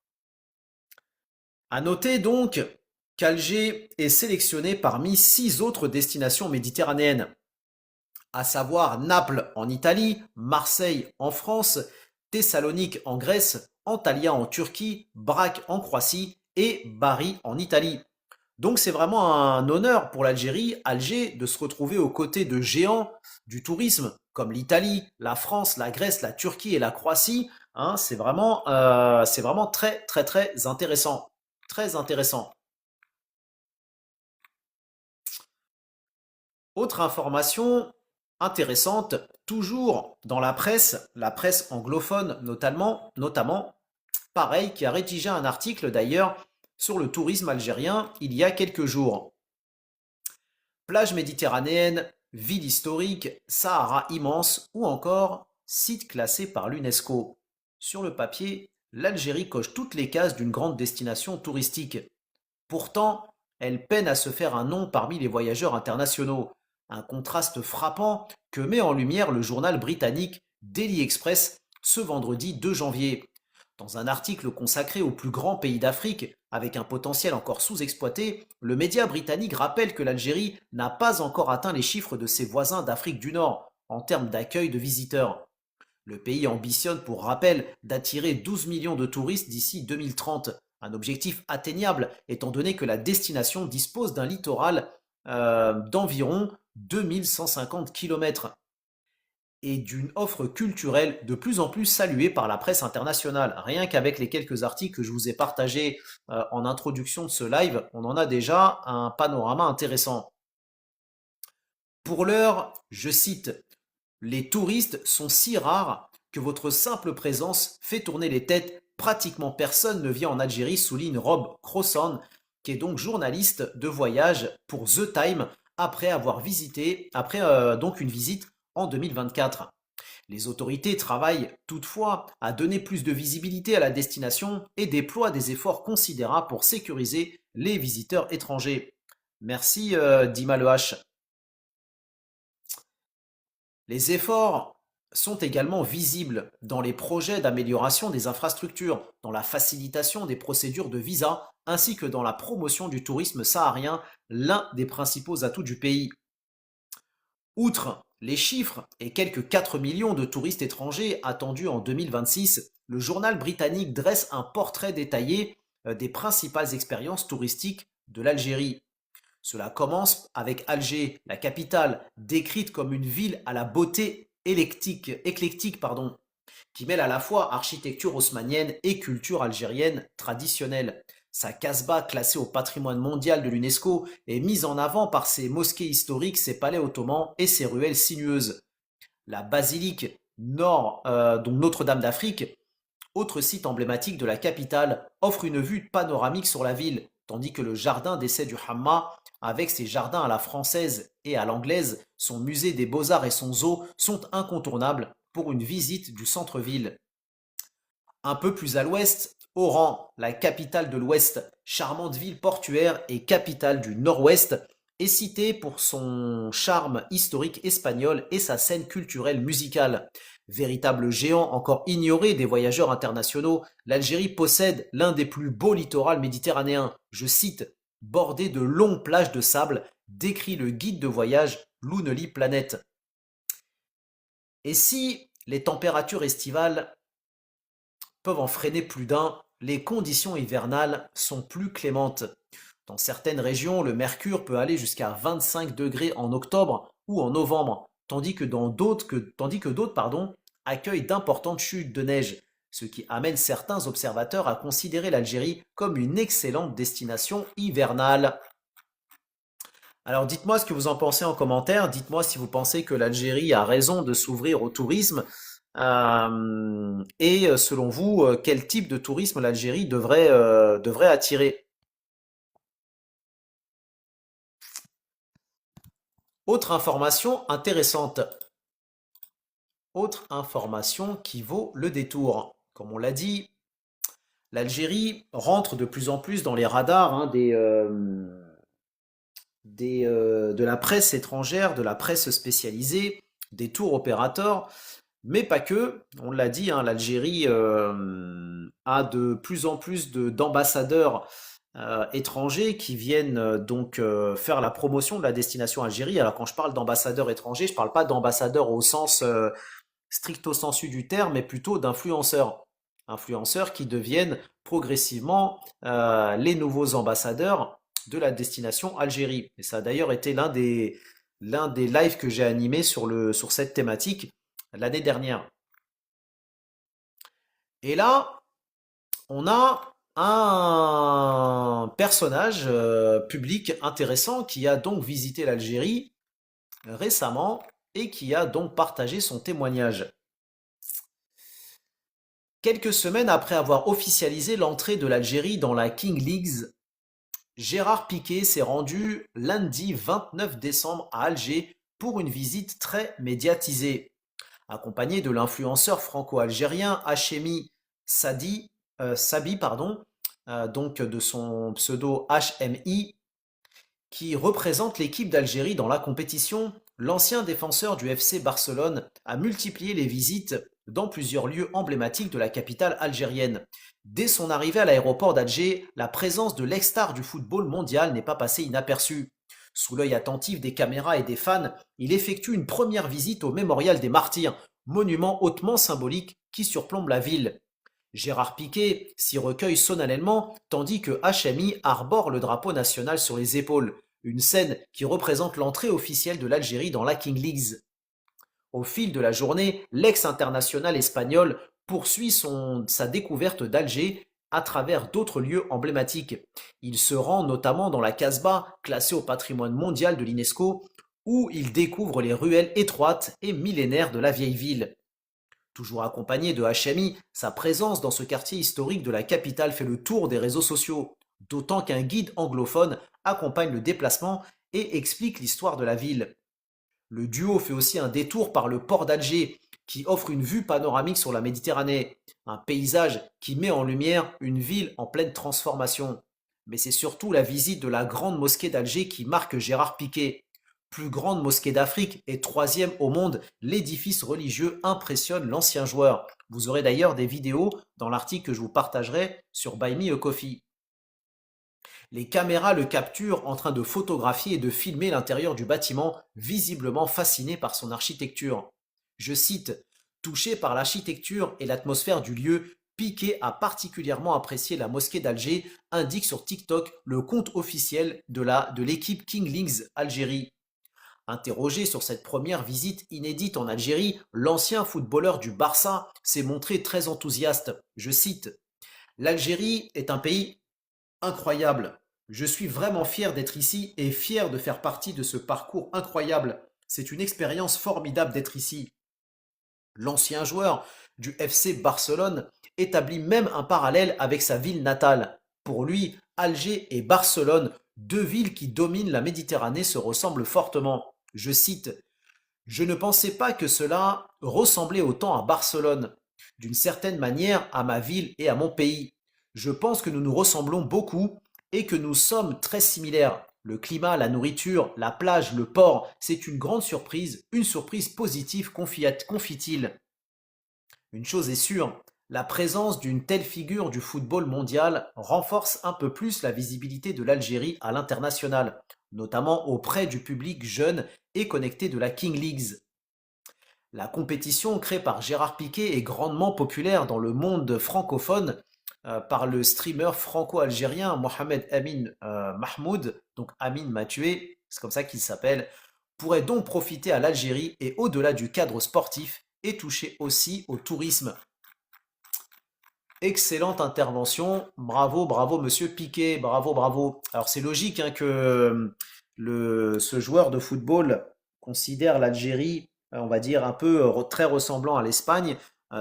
À noter donc qu'Alger est sélectionné parmi 6 autres destinations méditerranéennes, à savoir Naples en Italie, Marseille en France, Thessalonique en Grèce, Antalya en Turquie, Brac en Croatie et Bari en Italie. Donc c'est vraiment un honneur pour l'Algérie, Alger, de se retrouver aux côtés de géants du tourisme comme l'Italie, la France, la Grèce, la Turquie et la Croatie. Hein, c'est vraiment très très très intéressant. Très intéressant. Autre information intéressante, toujours dans la presse anglophone notamment, pareil, qui a rédigé un article d'ailleurs sur le tourisme algérien il y a quelques jours. Plage méditerranéenne, ville historique, Sahara immense ou encore site classé par l'UNESCO. Sur le papier, l'Algérie coche toutes les cases d'une grande destination touristique. Pourtant, elle peine à se faire un nom parmi les voyageurs internationaux. Un contraste frappant que met en lumière le journal britannique Daily Express ce vendredi 2 janvier. Dans un article consacré aux plus grands pays d'Afrique, avec un potentiel encore sous-exploité, le média britannique rappelle que l'Algérie n'a pas encore atteint les chiffres de ses voisins d'Afrique du Nord en termes d'accueil de visiteurs. Le pays ambitionne, pour rappel, d'attirer 12 millions de touristes d'ici 2030, un objectif atteignable étant donné que la destination dispose d'un littoral d'environ 2150 km et d'une offre culturelle de plus en plus saluée par la presse internationale. Rien qu'avec les quelques articles que je vous ai partagés en introduction de ce live, on en a déjà un panorama intéressant. Pour l'heure, je cite, les touristes sont si rares que votre simple présence fait tourner les têtes. Pratiquement personne ne vient en Algérie, souligne Rob Crossan, qui est donc journaliste de voyage pour The Time après donc une visite en 2024. Les autorités travaillent toutefois à donner plus de visibilité à la destination et déploient des efforts considérables pour sécuriser les visiteurs étrangers. Merci Dima Le H. Les efforts sont également visibles dans les projets d'amélioration des infrastructures, dans la facilitation des procédures de visa, ainsi que dans la promotion du tourisme saharien, l'un des principaux atouts du pays. Outre les chiffres et quelques 4 millions de touristes étrangers attendus en 2026, le journal britannique dresse un portrait détaillé des principales expériences touristiques de l'Algérie. Cela commence avec Alger, la capitale, décrite comme une ville à la beauté éclectique, qui mêle à la fois architecture haussmannienne et culture algérienne traditionnelle. Sa Casbah, classée au patrimoine mondial de l'UNESCO, est mise en avant par ses mosquées historiques, ses palais ottomans et ses ruelles sinueuses. La basilique donc Notre-Dame d'Afrique, autre site emblématique de la capitale, offre une vue panoramique sur la ville, tandis que le jardin d'essai du Hamma, avec ses jardins à la française et à l'anglaise, son musée des beaux-arts et son zoo sont incontournables pour une visite du centre-ville. Un peu plus à l'ouest, Oran, la capitale de l'Ouest, charmante ville portuaire et capitale du Nord-Ouest, est citée pour son charme historique espagnol et sa scène culturelle musicale. Véritable géant encore ignoré des voyageurs internationaux, l'Algérie possède l'un des plus beaux littoraux méditerranéens. Je cite, bordé de longues plages de sable, décrit le guide de voyage Lonely Planet. Et si les températures estivales peuvent en freiner plus d'un, les conditions hivernales sont plus clémentes. Dans certaines régions, le mercure peut aller jusqu'à 25 degrés en octobre ou en novembre, tandis que d'autres accueillent d'importantes chutes de neige, ce qui amène certains observateurs à considérer l'Algérie comme une excellente destination hivernale. Alors dites-moi ce que vous en pensez en commentaire, dites-moi si vous pensez que l'Algérie a raison de s'ouvrir au tourisme, et selon vous, quel type de tourisme l'Algérie devrait attirer? Autre information intéressante, autre information qui vaut le détour. Comme on l'a dit, l'Algérie rentre de plus en plus dans les radars de la presse étrangère, de la presse spécialisée, des tours opérateurs, mais pas que. On l'a dit, hein, l'Algérie a de plus en plus d'ambassadeurs étrangers qui viennent faire la promotion de la destination Algérie. Alors quand je parle d'ambassadeurs étrangers, je ne parle pas d'ambassadeurs au sens stricto sensu du terme, mais plutôt d'influenceurs. Influenceurs qui deviennent progressivement les nouveaux ambassadeurs de la destination Algérie. Et ça a d'ailleurs été l'un des lives que j'ai animé sur cette thématique l'année dernière. Et là, on a un personnage public intéressant qui a donc visité l'Algérie récemment et qui a donc partagé son témoignage. Quelques semaines après avoir officialisé l'entrée de l'Algérie dans la King League, Gérard Piqué s'est rendu lundi 29 décembre à Alger pour une visite très médiatisée. Accompagné de l'influenceur franco-algérien Hachemi Sabi, donc de son pseudo HMI, qui représente l'équipe d'Algérie dans la compétition, l'ancien défenseur du FC Barcelone a multiplié les visites dans plusieurs lieux emblématiques de la capitale algérienne. Dès son arrivée à l'aéroport d'Alger, la présence de l'ex-star du football mondial n'est pas passée inaperçue. Sous l'œil attentif des caméras et des fans, il effectue une première visite au Mémorial des Martyrs, monument hautement symbolique qui surplombe la ville. Gérard Piqué s'y recueille solennellement, tandis que HMI arbore le drapeau national sur les épaules, une scène qui représente l'entrée officielle de l'Algérie dans la King League. Au fil de la journée, l'ex-international espagnol poursuit sa découverte d'Alger à travers d'autres lieux emblématiques. Il se rend notamment dans la Casbah, classée au patrimoine mondial de l'UNESCO, où il découvre les ruelles étroites et millénaires de la vieille ville. Toujours accompagné de HMI, sa présence dans ce quartier historique de la capitale fait le tour des réseaux sociaux, d'autant qu'un guide anglophone accompagne le déplacement et explique l'histoire de la ville. Le duo fait aussi un détour par le port d'Alger, qui offre une vue panoramique sur la Méditerranée, un paysage qui met en lumière une ville en pleine transformation. Mais c'est surtout la visite de la grande mosquée d'Alger qui marque Gérard Piqué. Plus grande mosquée d'Afrique et troisième au monde, l'édifice religieux impressionne l'ancien joueur. Vous aurez d'ailleurs des vidéos dans l'article que je vous partagerai sur Buy Me a Coffee. Les caméras le capturent en train de photographier et de filmer l'intérieur du bâtiment, visiblement fasciné par son architecture. Je cite, touché par l'architecture et l'atmosphère du lieu, Piqué a particulièrement apprécié la mosquée d'Alger, indique sur TikTok le compte officiel de l'équipe King League Algérie. Interrogé sur cette première visite inédite en Algérie, l'ancien footballeur du Barça s'est montré très enthousiaste. Je cite, l'Algérie est un pays incroyable. Je suis vraiment fier d'être ici et fier de faire partie de ce parcours incroyable. C'est une expérience formidable d'être ici. L'ancien joueur du FC Barcelone établit même un parallèle avec sa ville natale. Pour lui, Alger et Barcelone, deux villes qui dominent la Méditerranée, se ressemblent fortement. Je cite, je ne pensais pas que cela ressemblait autant à Barcelone, d'une certaine manière à ma ville et à mon pays. Je pense que nous nous ressemblons beaucoup et que nous sommes très similaires. Le climat, la nourriture, la plage, le port, c'est une surprise positive, confie-t-il. Une chose est sûre, la présence d'une telle figure du football mondial renforce un peu plus la visibilité de l'Algérie à l'international, notamment auprès du public jeune et connecté de la King League. La compétition créée par Gérard Piqué est grandement populaire dans le monde francophone par le streamer franco-algérien Mohamed Amin Mahmoud, donc Amin m'a tué, c'est comme ça qu'il s'appelle, pourrait donc profiter à l'Algérie et au-delà du cadre sportif et toucher aussi au tourisme. Excellente intervention, bravo, bravo Monsieur Piqué, bravo, bravo. Alors c'est logique hein, que ce joueur de football considère l'Algérie, on va dire un peu très ressemblant à l'Espagne.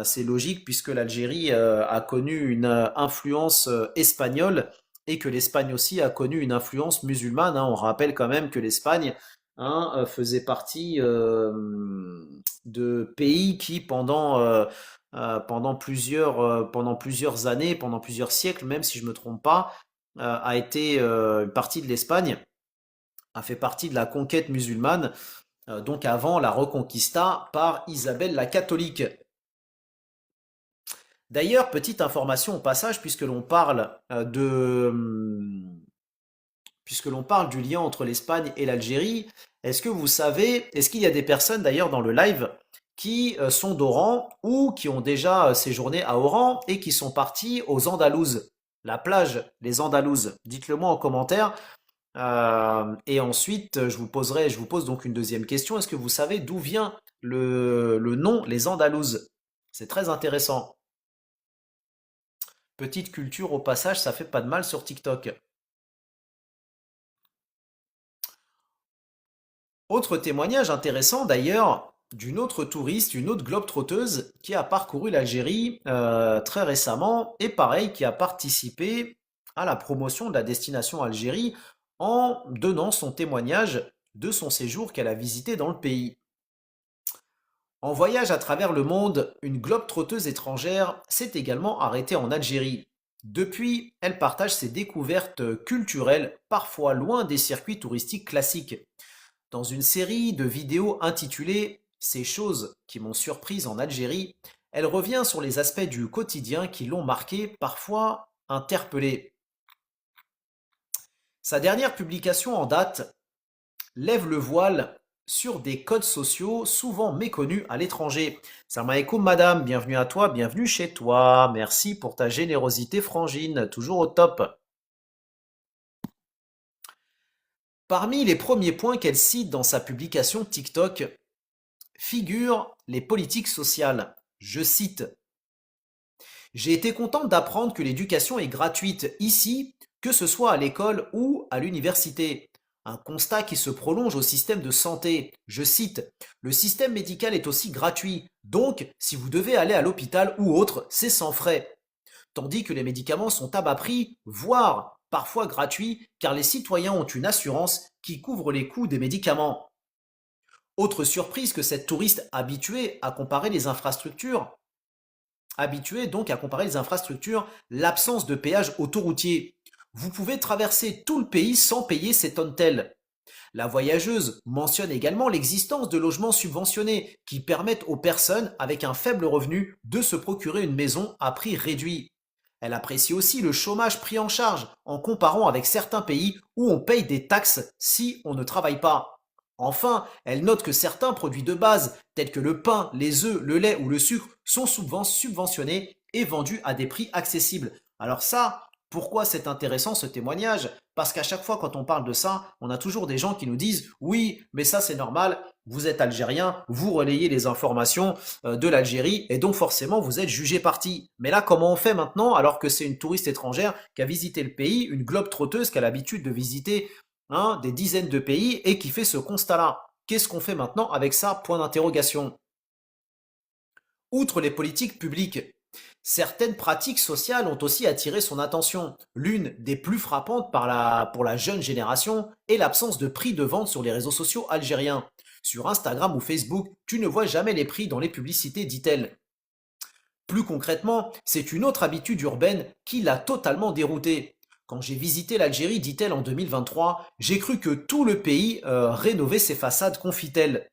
C'est logique puisque l'Algérie a connu une influence espagnole et que l'Espagne aussi a connu une influence musulmane, hein. On rappelle quand même que l'Espagne hein, faisait partie de pays qui pendant plusieurs années, pendant plusieurs siècles, même si je me trompe pas, a été une partie de l'Espagne, a fait partie de la conquête musulmane, donc avant la Reconquista par Isabelle la catholique. D'ailleurs, petite information au passage, puisque l'on parle du lien entre l'Espagne et l'Algérie, est-ce qu'il y a des personnes d'ailleurs dans le live qui sont d'Oran ou qui ont déjà séjourné à Oran et qui sont partis aux Andalouses, la plage, les Andalouses. Dites-le moi en commentaire. Et ensuite, je vous pose donc une deuxième question. Est-ce que vous savez d'où vient le nom les Andalouses? C'est très intéressant. Petite culture au passage, ça fait pas de mal sur TikTok. Autre témoignage intéressant d'ailleurs d'une autre touriste, une autre globe-trotteuse qui a parcouru l'Algérie très récemment et pareil qui a participé à la promotion de la destination Algérie en donnant son témoignage de son séjour qu'elle a visité dans le pays. En voyage à travers le monde, une globe-trotteuse étrangère s'est également arrêtée en Algérie. Depuis, elle partage ses découvertes culturelles, parfois loin des circuits touristiques classiques. Dans une série de vidéos intitulée Ces choses qui m'ont surprise en Algérie, elle revient sur les aspects du quotidien qui l'ont marqué, parfois interpellé. Sa dernière publication en date lève le voile sur des codes sociaux souvent méconnus à l'étranger. Salam alaikum madame, bienvenue à toi, bienvenue chez toi. Merci pour ta générosité frangine, toujours au top. Parmi les premiers points qu'elle cite dans sa publication TikTok figurent les politiques sociales. Je cite: j'ai été contente d'apprendre que l'éducation est gratuite ici, que ce soit à l'école ou à l'université. Un constat qui se prolonge au système de santé. Je cite: le système médical est aussi gratuit, donc si vous devez aller à l'hôpital ou autre, c'est sans frais. Tandis que les médicaments sont à bas prix, voire parfois gratuits, car les citoyens ont une assurance qui couvre les coûts des médicaments. Autre surprise que cette touriste habituée donc à comparer les infrastructures, l'absence de péage autoroutier. Vous pouvez traverser tout le pays sans payer, s'étonne-t-elle. La voyageuse mentionne également l'existence de logements subventionnés qui permettent aux personnes avec un faible revenu de se procurer une maison à prix réduit. Elle apprécie aussi le chômage pris en charge en comparant avec certains pays où on paye des taxes si on ne travaille pas. Enfin, elle note que certains produits de base, tels que le pain, les œufs, le lait ou le sucre, sont souvent subventionnés et vendus à des prix accessibles. Alors ça, pourquoi c'est intéressant ce témoignage? Parce qu'à chaque fois quand on parle de ça, on a toujours des gens qui nous disent oui, mais ça c'est normal, vous êtes algérien, vous relayez les informations de l'Algérie et donc forcément vous êtes jugé parti. Mais là, comment on fait maintenant alors que c'est une touriste étrangère qui a visité le pays, une globe trotteuse qui a l'habitude de visiter des dizaines de pays et qui fait ce constat-là? Qu'est-ce qu'on fait maintenant avec ça? Point d'interrogation. Outre les politiques publiques, certaines pratiques sociales ont aussi attiré son attention. L'une des plus frappantes pour la jeune génération est l'absence de prix de vente sur les réseaux sociaux algériens. Sur Instagram ou Facebook, tu ne vois jamais les prix dans les publicités, dit-elle. Plus concrètement, c'est une autre habitude urbaine qui l'a totalement déroutée. Quand j'ai visité l'Algérie, dit-elle en 2023, j'ai cru que tout le pays rénovait ses façades, confie-t-elle.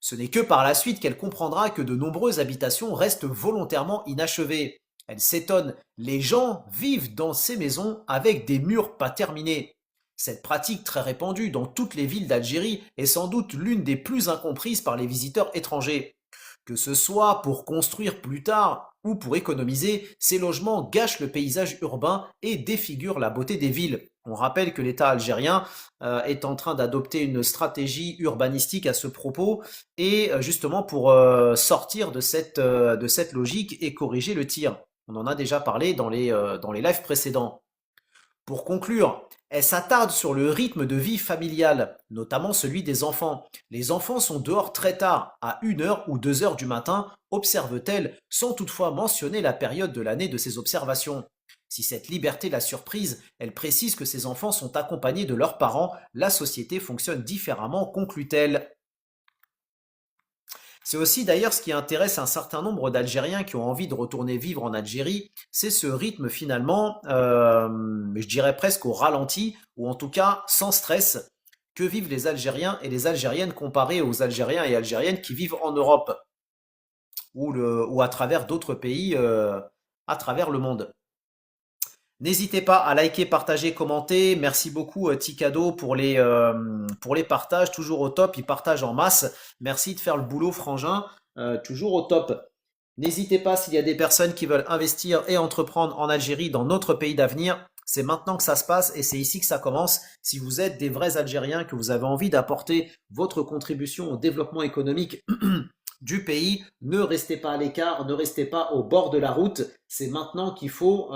Ce n'est que par la suite qu'elle comprendra que de nombreuses habitations restent volontairement inachevées. Elle s'étonne, les gens vivent dans ces maisons avec des murs pas terminés. Cette pratique très répandue dans toutes les villes d'Algérie est sans doute l'une des plus incomprises par les visiteurs étrangers. Que ce soit pour construire plus tard ou pour économiser, ces logements gâchent le paysage urbain et défigurent la beauté des villes. On rappelle que l'État algérien est en train d'adopter une stratégie urbanistique à ce propos et justement pour sortir de cette logique et corriger le tir. On en a déjà parlé dans les lives précédents. Pour conclure, elle s'attarde sur le rythme de vie familial, notamment celui des enfants. Les enfants sont dehors très tard, à 1 heure ou 2 heures du matin, observe-t-elle, sans toutefois mentionner la période de l'année de ces observations. Si cette liberté la surprise, elle précise que ces enfants sont accompagnés de leurs parents, la société fonctionne différemment, conclut-elle. C'est aussi d'ailleurs ce qui intéresse un certain nombre d'Algériens qui ont envie de retourner vivre en Algérie, c'est ce rythme finalement, je dirais presque au ralenti, ou en tout cas sans stress, que vivent les Algériens et les Algériennes comparés aux Algériens et Algériennes qui vivent en Europe ou à travers d'autres pays à travers le monde. N'hésitez pas à liker, partager, commenter. Merci beaucoup Tikado pour les partages, toujours au top. Ils partagent en masse. Merci de faire le boulot, Frangin, toujours au top. N'hésitez pas s'il y a des personnes qui veulent investir et entreprendre en Algérie, dans notre pays d'avenir. C'est maintenant que ça se passe et c'est ici que ça commence. Si vous êtes des vrais Algériens, que vous avez envie d'apporter votre contribution au développement économique du pays, ne restez pas à l'écart, ne restez pas au bord de la route. C'est maintenant qu'il faut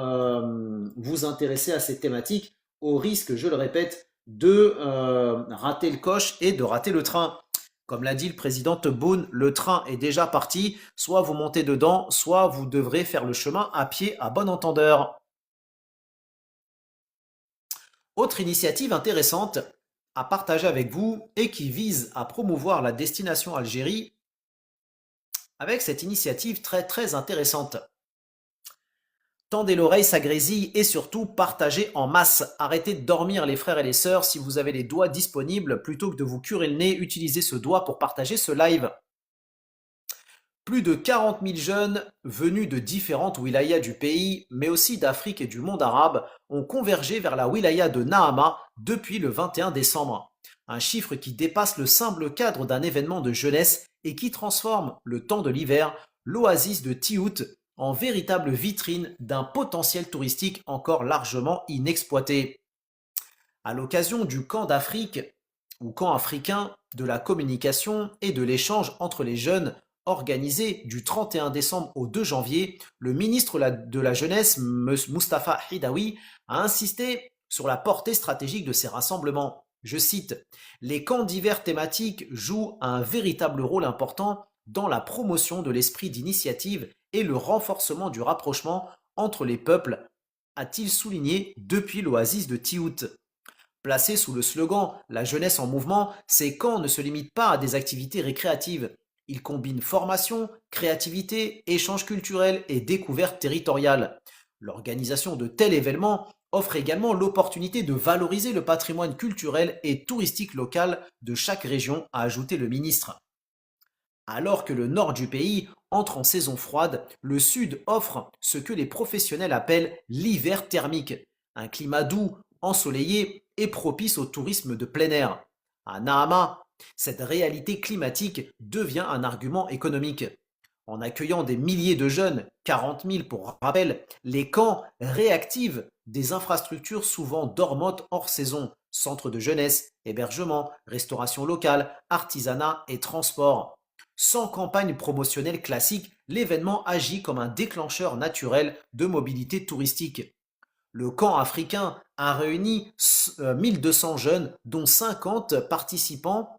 vous intéresser à ces thématiques, au risque, je le répète, de rater le coche et de rater le train. Comme l'a dit le président Tebboune, le train est déjà parti, soit vous montez dedans, soit vous devrez faire le chemin à pied à bon entendeur. Autre initiative intéressante à partager avec vous et qui vise à promouvoir la destination Algérie avec cette initiative très très intéressante. Tendez l'oreille, ça grésille et surtout partagez en masse. Arrêtez de dormir les frères et les sœurs. Si vous avez les doigts disponibles, plutôt que de vous curer le nez, utilisez ce doigt pour partager ce live. Plus de 40 000 jeunes venus de différentes wilayas du pays, mais aussi d'Afrique et du monde arabe, ont convergé vers la wilaya de Nahama depuis le 21 décembre. Un chiffre qui dépasse le simple cadre d'un événement de jeunesse et qui transforme le temps de l'hiver, l'oasis de Tiout, en véritable vitrine d'un potentiel touristique encore largement inexploité. À l'occasion du camp d'Afrique, ou camp africain de la communication et de l'échange entre les jeunes organisé du 31 décembre au 2 janvier, le ministre de la Jeunesse, Mustapha Hidawi, a insisté sur la portée stratégique de ces rassemblements. Je cite, les camps d'hiver thématiques jouent un véritable rôle important dans la promotion de l'esprit d'initiative et le renforcement du rapprochement entre les peuples, a-t-il souligné depuis l'oasis de Tiout. Placé sous le slogan La jeunesse en mouvement, ces camps ne se limitent pas à des activités récréatives. Ils combinent formation, créativité, échange culturel et découverte territoriale. L'organisation de tels événements offre également l'opportunité de valoriser le patrimoine culturel et touristique local de chaque région, a ajouté le ministre. Alors que le nord du pays entre en saison froide, le sud offre ce que les professionnels appellent l'hiver thermique, un climat doux, ensoleillé et propice au tourisme de plein air. À Nahama, cette réalité climatique devient un argument économique. En accueillant des milliers de jeunes, 40 000 pour rappel, les camps réactivent des infrastructures souvent dormantes hors saison, centres de jeunesse, hébergement, restauration locale, artisanat et transport. Sans campagne promotionnelle classique, l'événement agit comme un déclencheur naturel de mobilité touristique. Le camp africain a réuni 1200 jeunes, dont 50 participants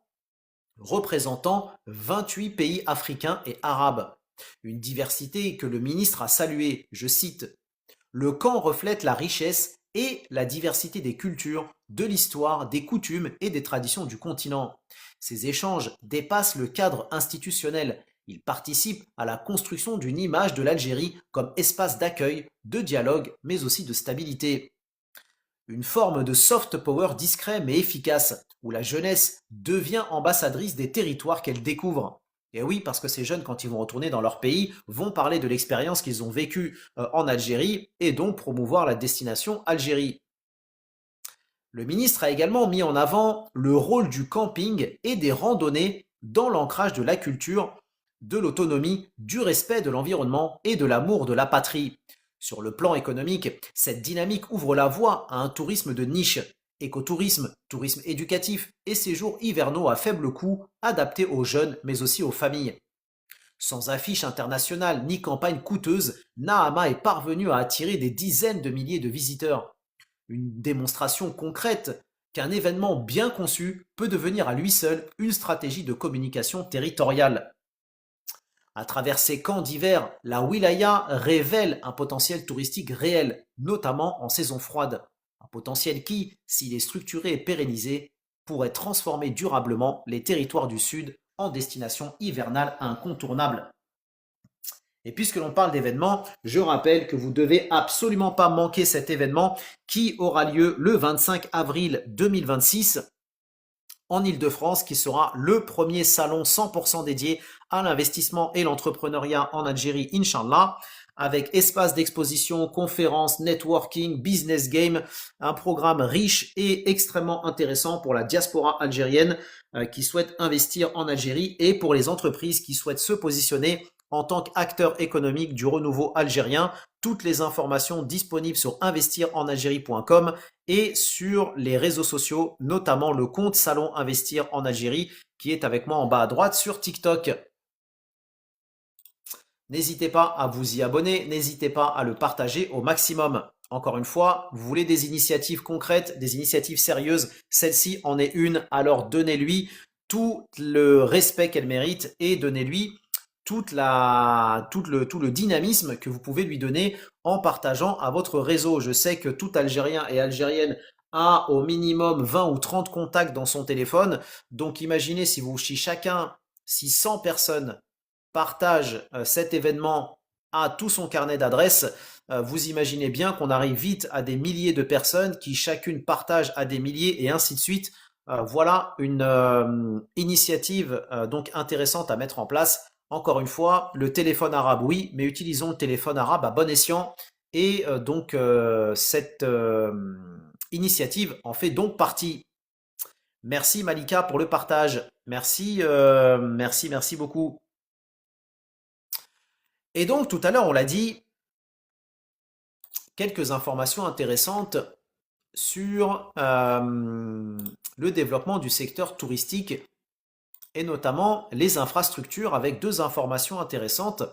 représentant 28 pays africains et arabes. Une diversité que le ministre a saluée, je cite. Le camp reflète la richesse et la diversité des cultures, de l'histoire, des coutumes et des traditions du continent. Ces échanges dépassent le cadre institutionnel. Ils participent à la construction d'une image de l'Algérie comme espace d'accueil, de dialogue, mais aussi de stabilité. Une forme de soft power discret mais efficace, où la jeunesse devient ambassadrice des territoires qu'elle découvre. Et oui, parce que ces jeunes, quand ils vont retourner dans leur pays, vont parler de l'expérience qu'ils ont vécue en Algérie et donc promouvoir la destination Algérie. Le ministre a également mis en avant le rôle du camping et des randonnées dans l'ancrage de la culture, de l'autonomie, du respect de l'environnement et de l'amour de la patrie. Sur le plan économique, cette dynamique ouvre la voie à un tourisme de niche, écotourisme, tourisme éducatif et séjours hivernaux à faible coût, adaptés aux jeunes mais aussi aux familles. Sans affiche internationale ni campagne coûteuse, Nahama est parvenu à attirer des dizaines de milliers de visiteurs. Une démonstration concrète qu'un événement bien conçu peut devenir à lui seul une stratégie de communication territoriale. À travers ces camps d'hiver, la wilaya révèle un potentiel touristique réel, notamment en saison froide. Un potentiel qui, s'il est structuré et pérennisé, pourrait transformer durablement les territoires du Sud en destination hivernale incontournable. Et puisque l'on parle d'événements, je rappelle que vous devez absolument pas manquer cet événement qui aura lieu le 25 avril 2026 en Île-de-France, qui sera le premier salon 100% dédié à l'investissement et l'entrepreneuriat en Algérie, Inch'Allah, avec espace d'exposition, conférences, networking, business game, un programme riche et extrêmement intéressant pour la diaspora algérienne qui souhaite investir en Algérie et pour les entreprises qui souhaitent se positionner en tant qu'acteur économique du renouveau algérien. Toutes les informations disponibles sur investirenalgérie.com et sur les réseaux sociaux, notamment le compte Salon Investir en Algérie qui est avec moi en bas à droite sur TikTok. N'hésitez pas à vous y abonner, n'hésitez pas à le partager au maximum. Encore une fois, vous voulez des initiatives concrètes, des initiatives sérieuses, celle-ci en est une, alors donnez-lui tout le respect qu'elle mérite et donnez-lui tout le dynamisme que vous pouvez lui donner en partageant à votre réseau. Je sais que tout Algérien et Algérienne a au minimum 20 ou 30 contacts dans son téléphone. Donc imaginez si 100 personnes partagent cet événement a tout son carnet d'adresses, vous imaginez bien qu'on arrive vite à des milliers de personnes qui chacune partagent à des milliers et ainsi de suite. Voilà une initiative donc intéressante à mettre en place. Encore une fois, le téléphone arabe, oui, mais utilisons le téléphone arabe à bon escient. Et donc cette initiative en fait donc partie. Merci Malika pour le partage. Merci, merci beaucoup. Et donc tout à l'heure, on l'a dit, quelques informations intéressantes sur le développement du secteur touristique et notamment les infrastructures avec deux informations intéressantes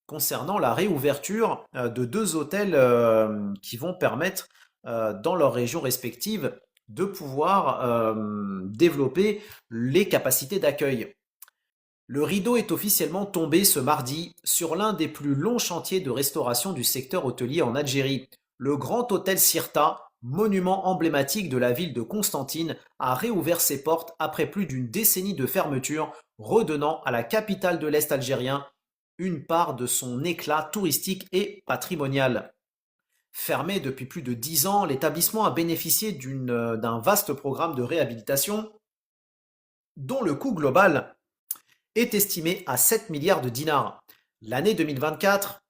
concernant la réouverture de deux hôtels qui vont permettre dans leurs régions respectives de pouvoir développer les capacités d'accueil. Le rideau est officiellement tombé ce mardi sur l'un des plus longs chantiers de restauration du secteur hôtelier en Algérie. Le Grand Hôtel Sirta, monument emblématique de la ville de Constantine, a réouvert ses portes après plus d'une décennie de fermeture, redonnant à la capitale de l'Est algérien une part de son éclat touristique et patrimonial. Fermé depuis plus de 10 ans, l'établissement a bénéficié d'un vaste programme de réhabilitation dont le coût global est estimé à 7 milliards de dinars. L'année 2024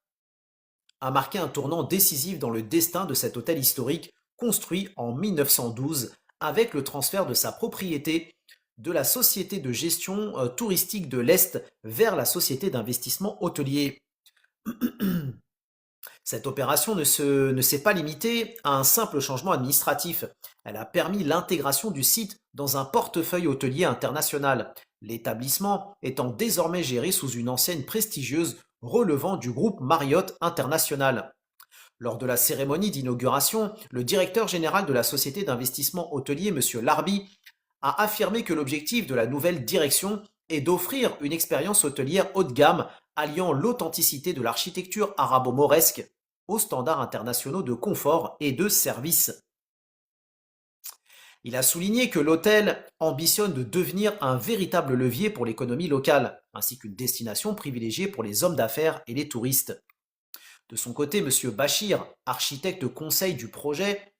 a marqué un tournant décisif dans le destin de cet hôtel historique construit en 1912 avec le transfert de sa propriété de la société de gestion touristique de l'Est vers la société d'investissement hôtelier. Cette opération ne s'est pas limitée à un simple changement administratif. Elle a permis l'intégration du site dans un portefeuille hôtelier international, l'établissement étant désormais géré sous une enseigne prestigieuse relevant du groupe Marriott International. Lors de la cérémonie d'inauguration, le directeur général de la société d'investissement hôtelier, M. Larbi, a affirmé que l'objectif de la nouvelle direction est d'offrir une expérience hôtelière haut de gamme alliant l'authenticité de l'architecture arabo-mauresque aux standards internationaux de confort et de service. Il a souligné que l'hôtel ambitionne de devenir un véritable levier pour l'économie locale, ainsi qu'une destination privilégiée pour les hommes d'affaires et les touristes. De son côté, M. Bachir, architecte conseil du projet,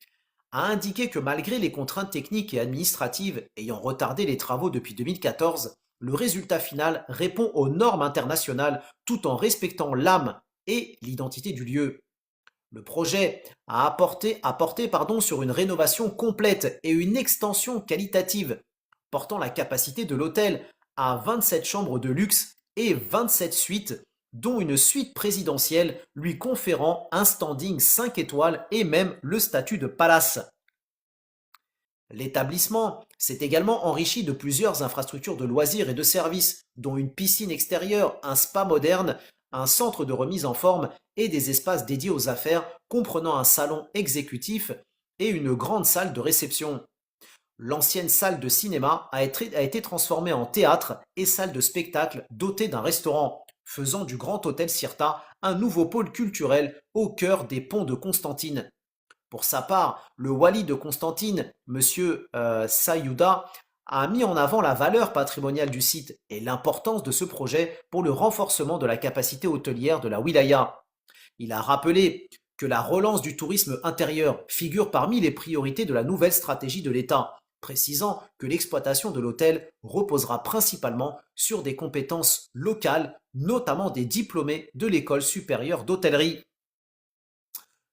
a indiqué que malgré les contraintes techniques et administratives ayant retardé les travaux depuis 2014, le résultat final répond aux normes internationales tout en respectant l'âme et l'identité du lieu. Le projet a porté sur une rénovation complète et une extension qualitative, portant la capacité de l'hôtel à 27 chambres de luxe et 27 suites, dont une suite présidentielle lui conférant un standing 5 étoiles et même le statut de palace. L'établissement s'est également enrichi de plusieurs infrastructures de loisirs et de services, dont une piscine extérieure, un spa moderne, un centre de remise en forme et des espaces dédiés aux affaires comprenant un salon exécutif et une grande salle de réception. L'ancienne salle de cinéma a été transformée en théâtre et salle de spectacle dotée d'un restaurant, faisant du Grand Hôtel Sirta un nouveau pôle culturel au cœur des ponts de Constantine. Pour sa part, le wali de Constantine, M. Sayouda, a mis en avant la valeur patrimoniale du site et l'importance de ce projet pour le renforcement de la capacité hôtelière de la wilaya. Il a rappelé que la relance du tourisme intérieur figure parmi les priorités de la nouvelle stratégie de l'État, précisant que l'exploitation de l'hôtel reposera principalement sur des compétences locales, notamment des diplômés de l'école supérieure d'hôtellerie.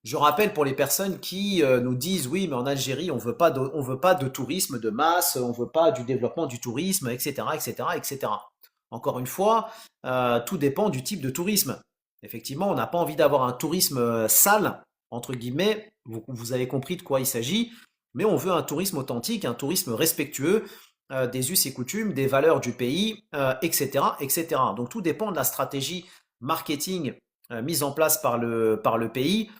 Je rappelle pour les personnes qui nous disent oui, mais en Algérie, on veut pas de tourisme de masse, on veut pas du développement du tourisme, etc., etc., etc. Encore une fois, tout dépend du type de tourisme. Effectivement, on n'a pas envie d'avoir un tourisme sale, entre guillemets, vous avez compris de quoi il s'agit, mais on veut un tourisme authentique, un tourisme respectueux des us et coutumes, des valeurs du pays, etc., etc. Donc tout dépend de la stratégie marketing mise en place par le pays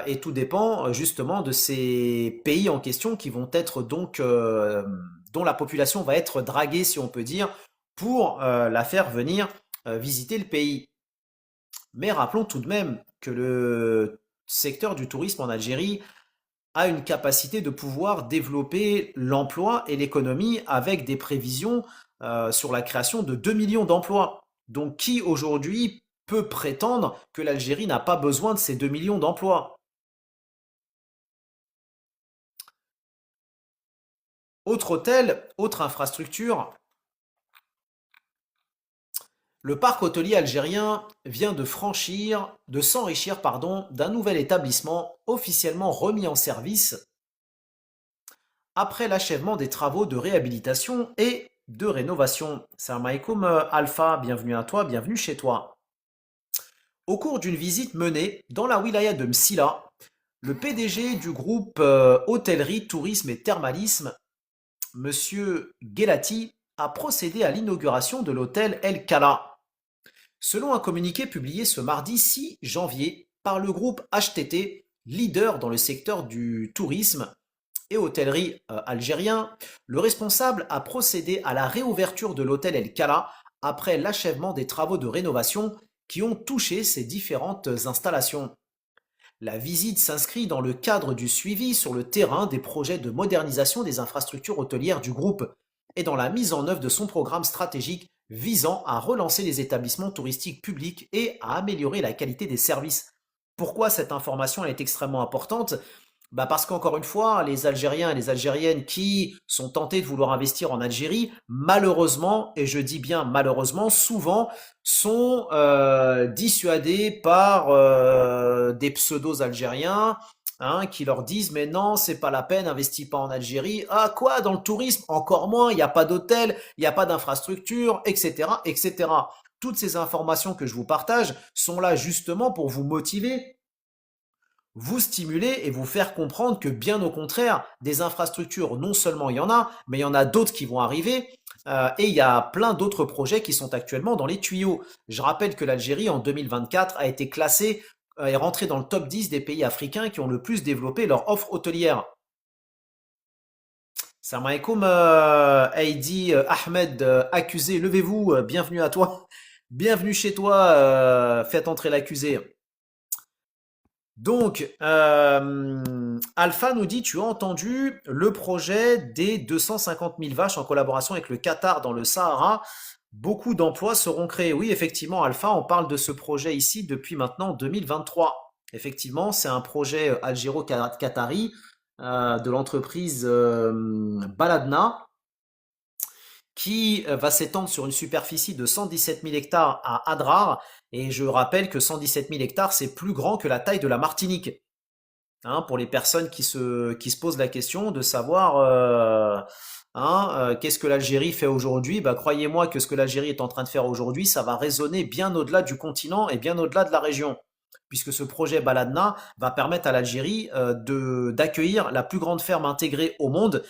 et tout dépend justement de ces pays en question qui vont être donc, dont la population va être draguée, si on peut dire, pour la faire venir visiter le pays. Mais rappelons tout de même que le secteur du tourisme en Algérie a une capacité de pouvoir développer l'emploi et l'économie avec des prévisions sur la création de 2 millions d'emplois. Donc qui aujourd'hui peut prétendre que l'Algérie n'a pas besoin de ces 2 millions d'emplois. Autre hôtel, autre infrastructure, le parc hôtelier algérien vient de s'enrichir, pardon, d'un nouvel établissement officiellement remis en service après l'achèvement des travaux de réhabilitation et de rénovation. Salam alaikum Alpha, bienvenue à toi, bienvenue chez toi. Au cours d'une visite menée dans la wilaya de Msila, le PDG du groupe Hôtellerie, Tourisme et Thermalisme, Monsieur Gelati, a procédé à l'inauguration de l'hôtel El Kala. Selon un communiqué publié ce mardi 6 janvier par le groupe HTT, leader dans le secteur du tourisme et hôtellerie algérien, le responsable a procédé à la réouverture de l'hôtel El Kala après l'achèvement des travaux de rénovation qui ont touché ces différentes installations. La visite s'inscrit dans le cadre du suivi sur le terrain des projets de modernisation des infrastructures hôtelières du groupe et dans la mise en œuvre de son programme stratégique visant à relancer les établissements touristiques publics et à améliorer la qualité des services. Pourquoi cette information est extrêmement importante? Parce qu'encore une fois, les Algériens et les Algériennes qui sont tentés de vouloir investir en Algérie, malheureusement, et je dis bien malheureusement, souvent sont dissuadés par des pseudos algériens, hein, qui leur disent mais non, c'est pas la peine, investis pas en Algérie. Ah quoi, dans le tourisme, encore moins, il n'y a pas d'hôtel, il n'y a pas d'infrastructure, etc., etc. Toutes ces informations que je vous partage sont là justement pour vous motiver, vous stimuler et vous faire comprendre que bien au contraire, des infrastructures, non seulement il y en a, mais il y en a d'autres qui vont arriver. Et il y a plein d'autres projets qui sont actuellement dans les tuyaux. Je rappelle que l'Algérie, en 2024, a été classée et rentrée dans le top 10 des pays africains qui ont le plus développé leur offre hôtelière. Salam alaikum, Heidi Ahmed, accusé, levez-vous, bienvenue à toi. Bienvenue chez toi, faites entrer l'accusé. Donc, Alpha nous dit, tu as entendu le projet des 250 000 vaches en collaboration avec le Qatar dans le Sahara. Beaucoup d'emplois seront créés. Oui, effectivement, Alpha, on parle de ce projet ici depuis maintenant 2023. Effectivement, c'est un projet algéro-qatari de l'entreprise Baladna qui va s'étendre sur une superficie de 117 000 hectares à Adrar. Et je rappelle que 117 000 hectares, c'est plus grand que la taille de la Martinique. Hein, pour les personnes qui se posent la question de savoir qu'est-ce que l'Algérie fait aujourd'hui, croyez-moi que ce que l'Algérie est en train de faire aujourd'hui, ça va résonner bien au-delà du continent et bien au-delà de la région. Puisque ce projet Baladna va permettre à l'Algérie d'accueillir la plus grande ferme intégrée au monde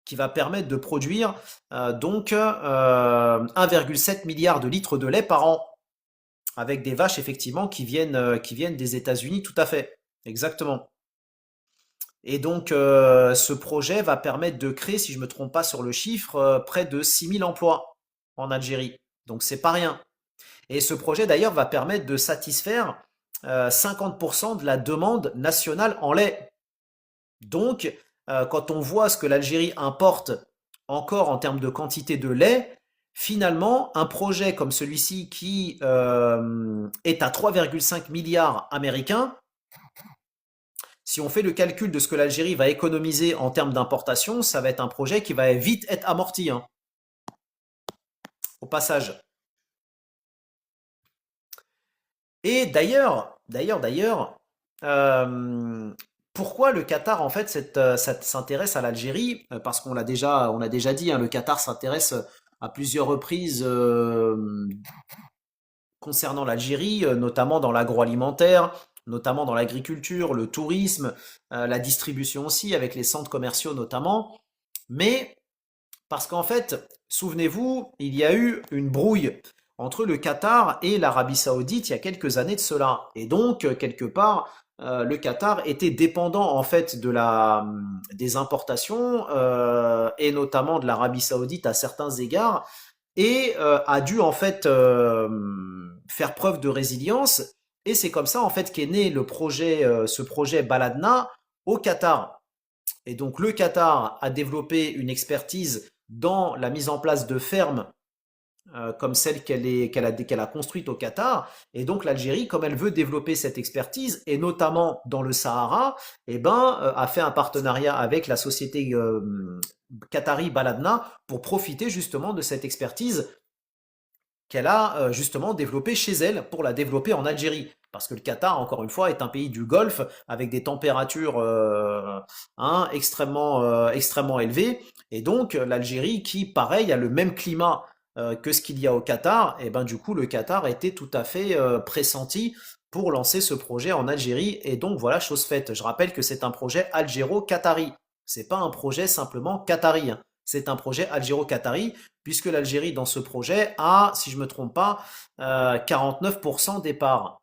qui va permettre de produire 1,7 milliard de litres de lait par an, avec des vaches effectivement qui viennent des États-Unis, tout à fait, exactement. Et donc ce projet va permettre de créer, si je ne me trompe pas sur le chiffre, près de 6 000 emplois en Algérie. Donc c'est pas rien. Et ce projet d'ailleurs va permettre de satisfaire 50% de la demande nationale en lait. Donc quand on voit ce que l'Algérie importe encore en termes de quantité de lait, finalement, un projet comme celui-ci qui est à 3,5 milliards américains, si on fait le calcul de ce que l'Algérie va économiser en termes d'importation, ça va être un projet qui va vite être amorti, hein, au passage. Et d'ailleurs, euh, pourquoi le Qatar en fait s'intéresse à l'Algérie? Parce on l'a déjà dit, hein, le Qatar s'intéresse à plusieurs reprises concernant l'Algérie, notamment dans l'agroalimentaire, notamment dans l'agriculture, le tourisme, la distribution aussi, avec les centres commerciaux notamment. Mais parce qu'en fait, souvenez-vous, il y a eu une brouille entre le Qatar et l'Arabie Saoudite il y a quelques années de cela. Et donc, quelque part, le Qatar était dépendant en fait des importations et notamment de l'Arabie Saoudite à certains égards et a dû en fait faire preuve de résilience. Et c'est comme ça en fait qu'est né ce projet Baladna au Qatar. Et donc le Qatar a développé une expertise dans la mise en place de fermes comme celle qu'elle a construite au Qatar. Et donc l'Algérie, comme elle veut développer cette expertise, et notamment dans le Sahara, a fait un partenariat avec la société qatari Baladna pour profiter justement de cette expertise qu'elle a justement développée chez elle pour la développer en Algérie. Parce que le Qatar, encore une fois, est un pays du Golfe avec des températures extrêmement élevées. Et donc l'Algérie, qui pareil a le même climat que ce qu'il y a au Qatar, et ben du coup le Qatar était tout à fait pressenti pour lancer ce projet en Algérie. Et donc voilà, chose faite. Je rappelle que c'est un projet algéro-qatari. C'est pas un projet simplement qatari, hein. C'est un projet algéro-qatari puisque l'Algérie, dans ce projet, a, si je ne me trompe pas, 49% des parts.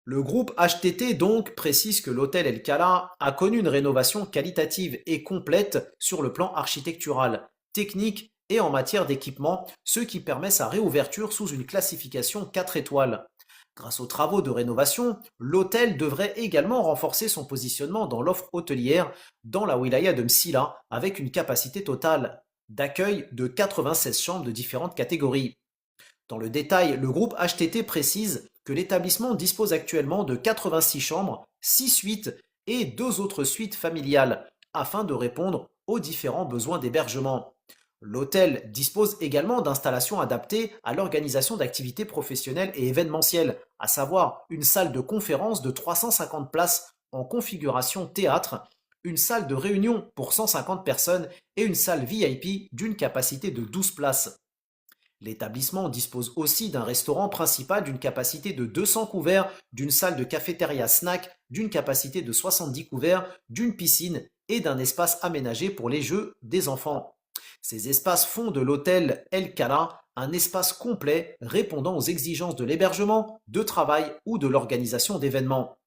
Le groupe HTT donc précise que l'hôtel El Kala a connu une rénovation qualitative et complète sur le plan architectural, technique et en matière d'équipement, ce qui permet sa réouverture sous une classification 4 étoiles. Grâce aux travaux de rénovation, l'hôtel devrait également renforcer son positionnement dans l'offre hôtelière dans la wilaya de Msila avec une capacité totale d'accueil de 96 chambres de différentes catégories. Dans le détail, le groupe HTT précise que l'établissement dispose actuellement de 86 chambres, 6 suites et 2 autres suites familiales, afin de répondre aux différents besoins d'hébergement. L'hôtel dispose également d'installations adaptées à l'organisation d'activités professionnelles et événementielles, à savoir une salle de conférence de 350 places en configuration théâtre, une salle de réunion pour 150 personnes et une salle VIP d'une capacité de 12 places. L'établissement dispose aussi d'un restaurant principal d'une capacité de 200 couverts, d'une salle de cafétéria snack d'une capacité de 70 couverts, d'une piscine et d'un espace aménagé pour les jeux des enfants. Ces espaces font de l'hôtel El Kala un espace complet répondant aux exigences de l'hébergement, de travail ou de l'organisation d'événements.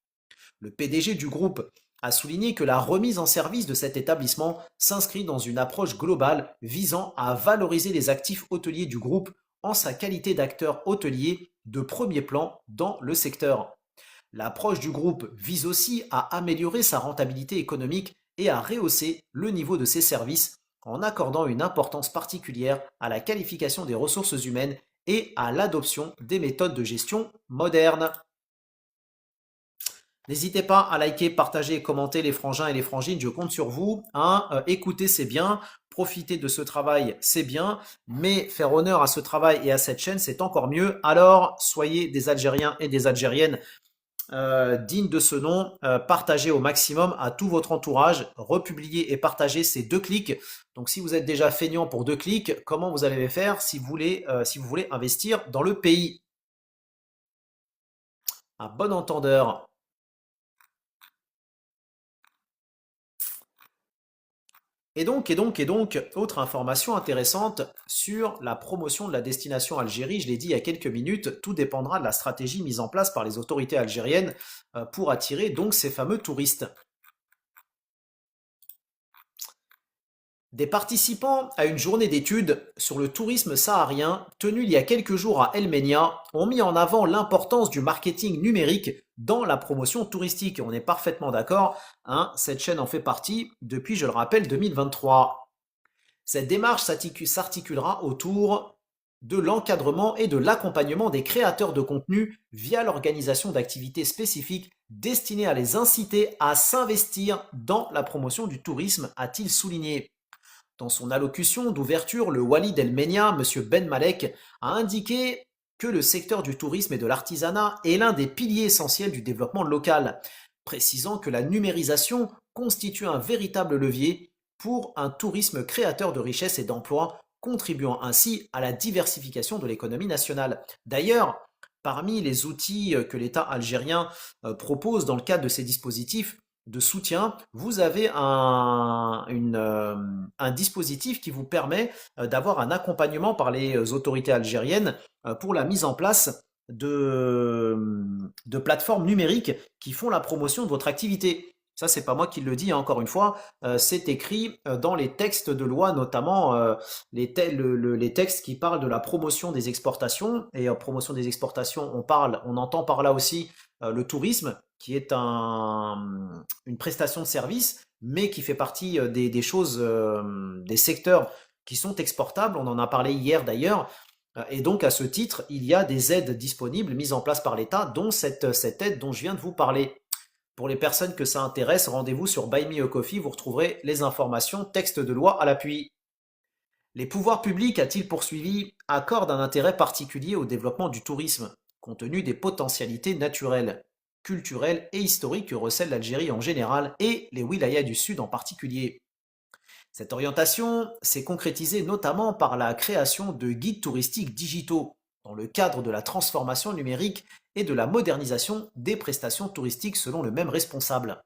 Le PDG du groupe a souligné que la remise en service de cet établissement s'inscrit dans une approche globale visant à valoriser les actifs hôteliers du groupe en sa qualité d'acteur hôtelier de premier plan dans le secteur. L'approche du groupe vise aussi à améliorer sa rentabilité économique et à rehausser le niveau de ses services en accordant une importance particulière à la qualification des ressources humaines et à l'adoption des méthodes de gestion modernes. N'hésitez pas à liker, partager et commenter les frangins et les frangines, je compte sur vous. Hein. Écouter, c'est bien. Profiter de ce travail, c'est bien. Mais faire honneur à ce travail et à cette chaîne, c'est encore mieux. Alors, soyez des Algériens et des Algériennes dignes de ce nom. Partagez au maximum à tout votre entourage. Republiez et partagez ces 2 clics. Donc, si vous êtes déjà feignant pour 2 clics, comment vous allez faire si vous voulez investir dans le pays? À bon entendeur. Autre information intéressante sur la promotion de la destination Algérie, je l'ai dit il y a quelques minutes, tout dépendra de la stratégie mise en place par les autorités algériennes pour attirer donc ces fameux touristes. Des participants à une journée d'études sur le tourisme saharien tenue il y a quelques jours à El Menia ont mis en avant l'importance du marketing numérique dans la promotion touristique. On est parfaitement d'accord, hein, cette chaîne en fait partie depuis, je le rappelle, 2023. Cette démarche s'articulera autour de l'encadrement et de l'accompagnement des créateurs de contenu via l'organisation d'activités spécifiques destinées à les inciter à s'investir dans la promotion du tourisme, a-t-il souligné. Dans son allocution d'ouverture, le Walid El Menia, M. Ben Malek, a indiqué que le secteur du tourisme et de l'artisanat est l'un des piliers essentiels du développement local, précisant que la numérisation constitue un véritable levier pour un tourisme créateur de richesses et d'emplois, contribuant ainsi à la diversification de l'économie nationale. D'ailleurs, parmi les outils que l'État algérien propose dans le cadre de ces dispositifs de soutien, vous avez un dispositif qui vous permet d'avoir un accompagnement par les autorités algériennes pour la mise en place de plateformes numériques qui font la promotion de votre activité. Ça, c'est pas moi qui le dis, hein, encore une fois, c'est écrit dans les textes de loi, notamment les textes qui parlent de la promotion des exportations. Et promotion des exportations, on entend par là aussi le tourisme, qui est une prestation de service, mais qui fait partie des choses, des secteurs qui sont exportables. On en a parlé hier d'ailleurs. Et donc, à ce titre, il y a des aides disponibles mises en place par l'État, dont cette aide dont je viens de vous parler. Pour les personnes que ça intéresse, rendez-vous sur Buy Me a Coffee, vous retrouverez les informations, texte de loi à l'appui. Les pouvoirs publics, a-t-il poursuivi, accordent un intérêt particulier au développement du tourisme, compte tenu des potentialités naturelles, culturelles et historiques que recèle l'Algérie en général et les wilayas du Sud en particulier. Cette orientation s'est concrétisée notamment par la création de guides touristiques digitaux dans le cadre de la transformation numérique et de la modernisation des prestations touristiques selon le même responsable.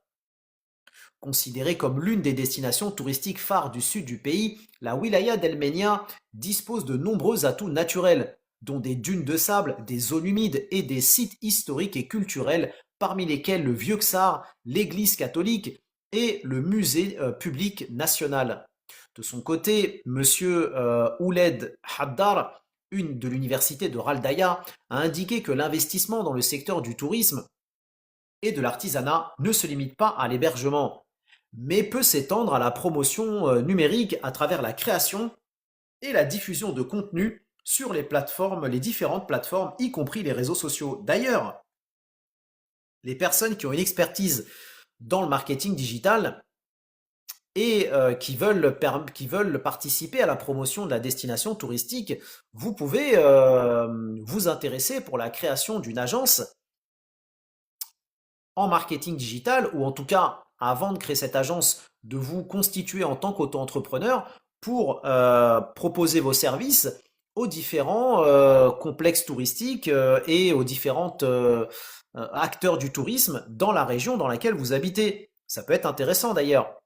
Considérée comme l'une des destinations touristiques phares du sud du pays, la wilaya d'El Menia dispose de nombreux atouts naturels, dont des dunes de sable, des zones humides et des sites historiques et culturels, parmi lesquels le Vieux Ksar, l'église catholique et le musée public national. De son côté, Monsieur Ouled Haddar, une de l'université de Raldaya, a indiqué que l'investissement dans le secteur du tourisme et de l'artisanat ne se limite pas à l'hébergement, mais peut s'étendre à la promotion numérique à travers la création et la diffusion de contenu sur les différentes plateformes, y compris les réseaux sociaux. D'ailleurs, les personnes qui ont une expertise dans le marketing digital et qui veulent participer à la promotion de la destination touristique, vous pouvez vous intéresser pour la création d'une agence en marketing digital, ou en tout cas, avant de créer cette agence, de vous constituer en tant qu'auto-entrepreneur pour proposer vos services aux différents complexes touristiques et aux différents acteurs du tourisme dans la région dans laquelle vous habitez. Ça peut être intéressant d'ailleurs,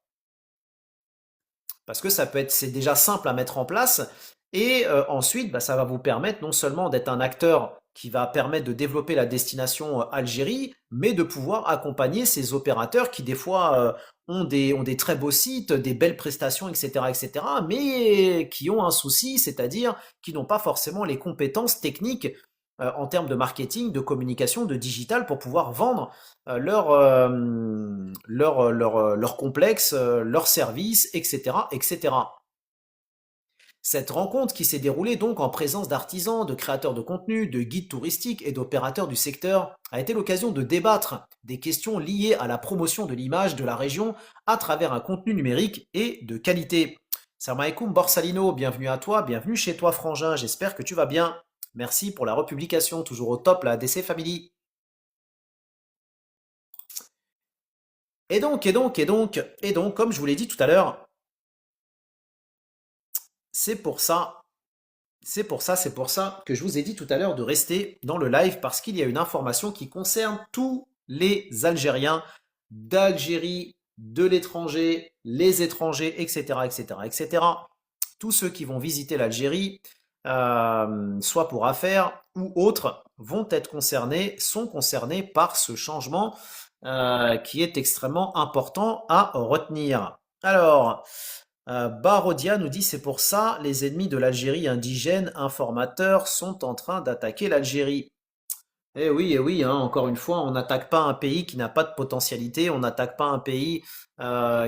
parce que c'est déjà simple à mettre en place, et ensuite, bah, ça va vous permettre non seulement d'être un acteur qui va permettre de développer la destination Algérie, mais de pouvoir accompagner ces opérateurs qui des fois ont des très beaux sites, des belles prestations, etc., mais qui ont un souci, c'est-à-dire qui n'ont pas forcément les compétences techniques en termes de marketing, de communication, de digital pour pouvoir vendre leur complexe, leurs services, etc., etc. Cette rencontre qui s'est déroulée donc en présence d'artisans, de créateurs de contenu, de guides touristiques et d'opérateurs du secteur a été l'occasion de débattre des questions liées à la promotion de l'image de la région à travers un contenu numérique et de qualité. Salam alaikum Borsalino, bienvenue à toi, bienvenue chez toi Frangin, j'espère que tu vas bien. Merci pour la republication, toujours au top la DC Family. Et donc, comme je vous l'ai dit tout à l'heure, c'est pour ça c'est pour ça que je vous ai dit tout à l'heure de rester dans le live parce qu'il y a une information qui concerne tous les Algériens d'Algérie, de l'étranger, les étrangers, etc., etc., etc. Tous ceux qui vont visiter l'Algérie, soit pour affaires ou autres, vont être concernés, sont concernés par ce changement qui est extrêmement important à retenir. Alors, Barodia nous dit c'est pour ça les ennemis de l'Algérie indigène, informateurs, sont en train d'attaquer l'Algérie. Eh oui, hein, encore une fois, on n'attaque pas un pays qui n'a pas de potentialité, on n'attaque pas un pays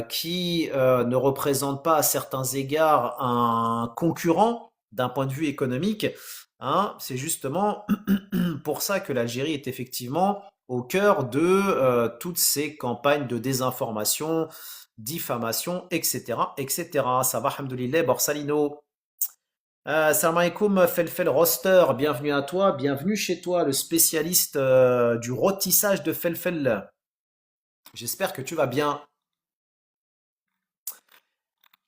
qui ne représente pas à certains égards un concurrent d'un point de vue économique. Hein. C'est justement pour ça que l'Algérie est effectivement au cœur de toutes ces campagnes de désinformation, diffamation, etc., etc. Ça va, Alhamdoulilah, Borsalino. Salam alaikum, Felfel Roster, bienvenue à toi, bienvenue chez toi, le spécialiste du rôtissage de Felfel. J'espère que tu vas bien.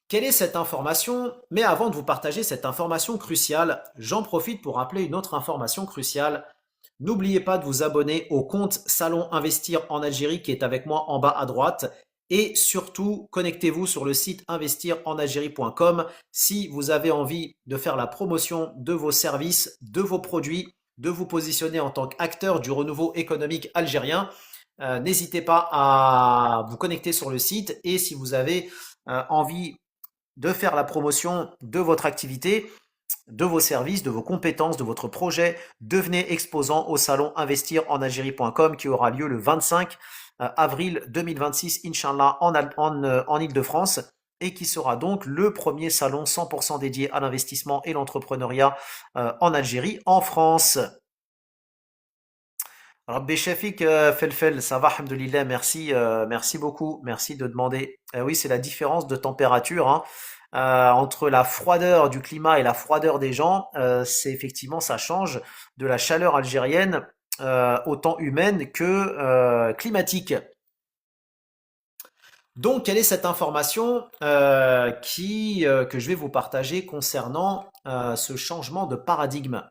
Quelle est cette information? Mais avant de vous partager cette information cruciale, j'en profite pour rappeler une autre information cruciale. N'oubliez pas de vous abonner au compte Salon Investir en Algérie qui est avec moi en bas à droite. Et surtout, connectez-vous sur le site investirenalgérie.com si vous avez envie de faire la promotion de vos services, de vos produits, de vous positionner en tant qu'acteur du renouveau économique algérien. N'hésitez pas à vous connecter sur le site et si vous avez envie de faire la promotion de votre activité, de vos services, de vos compétences, de votre projet, devenez exposant au salon investirenalgérie.com qui aura lieu le 25 avril 2026, Inch'Allah, en Ile-de-France. et qui sera donc le premier salon 100% dédié à l'investissement et l'entrepreneuriat en Algérie, en France. Rabbi Shafik Felfel, ça va, alhamdoulilah, merci, merci beaucoup, merci de demander. Oui, c'est la différence de température hein, entre la froideur du climat et la froideur des gens. C'est effectivement, ça change de la chaleur algérienne autant humaine que climatique. Donc, quelle est cette information que je vais vous partager concernant ce changement de paradigme?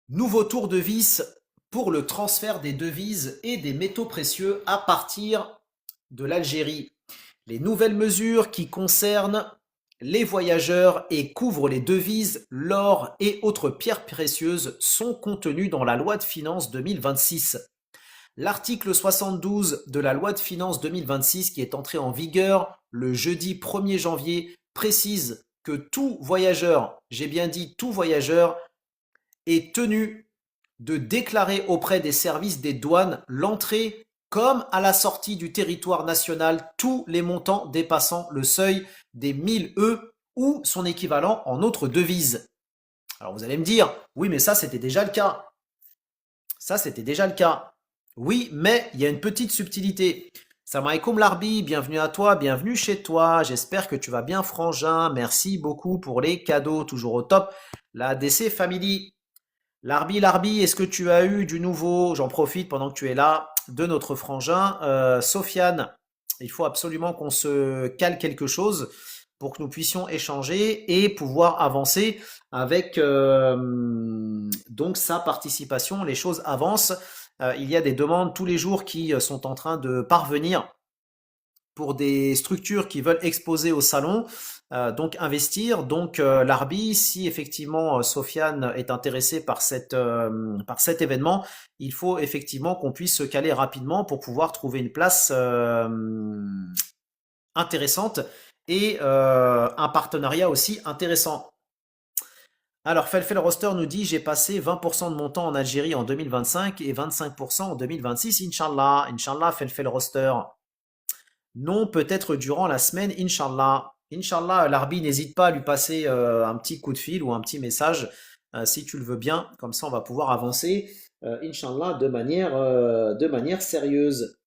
Nouveau tour de vis pour le transfert des devises et des métaux précieux à partir de l'Algérie. Les nouvelles mesures qui concernent les voyageurs et couvrent les devises, l'or et autres pierres précieuses sont contenues dans la loi de finances 2026. L'article 72 de la loi de finances 2026 qui est entré en vigueur le jeudi 1er janvier précise que tout voyageur, j'ai bien dit tout voyageur, est tenu de déclarer auprès des services des douanes l'entrée comme à la sortie du territoire national tous les montants dépassant le seuil des 1000 E ou son équivalent en autres devises. Alors vous allez me dire, oui mais ça c'était déjà le cas. Ça c'était déjà le cas. Oui, mais il y a une petite subtilité. Salam alaikum Larbi, bienvenue à toi, bienvenue chez toi. J'espère que tu vas bien frangin. Merci beaucoup pour les cadeaux, toujours au top. La DC Family. Larbi, est-ce que tu as eu du nouveau? J'en profite pendant que tu es là, de notre frangin, Sofiane. Il faut absolument qu'on se cale quelque chose pour que nous puissions échanger et pouvoir avancer avec donc sa participation. Les choses avancent. Il y a des demandes tous les jours qui sont en train de parvenir pour des structures qui veulent exposer au salon, donc investir. Donc l'Arbi, si effectivement Sofiane est intéressé par par cet événement, il faut effectivement qu'on puisse se caler rapidement pour pouvoir trouver une place intéressante et un partenariat aussi intéressant. Alors, Felfel Roster nous dit, j'ai passé 20% de mon temps en Algérie en 2025 et 25% en 2026, Inch'Allah. Inch'Allah, Felfel Roster. Non, peut-être durant la semaine, Inch'Allah. Inch'Allah, l'Arbi, n'hésite pas à lui passer un petit coup de fil ou un petit message si tu le veux bien. Comme ça, on va pouvoir avancer, Inch'Allah, de manière sérieuse.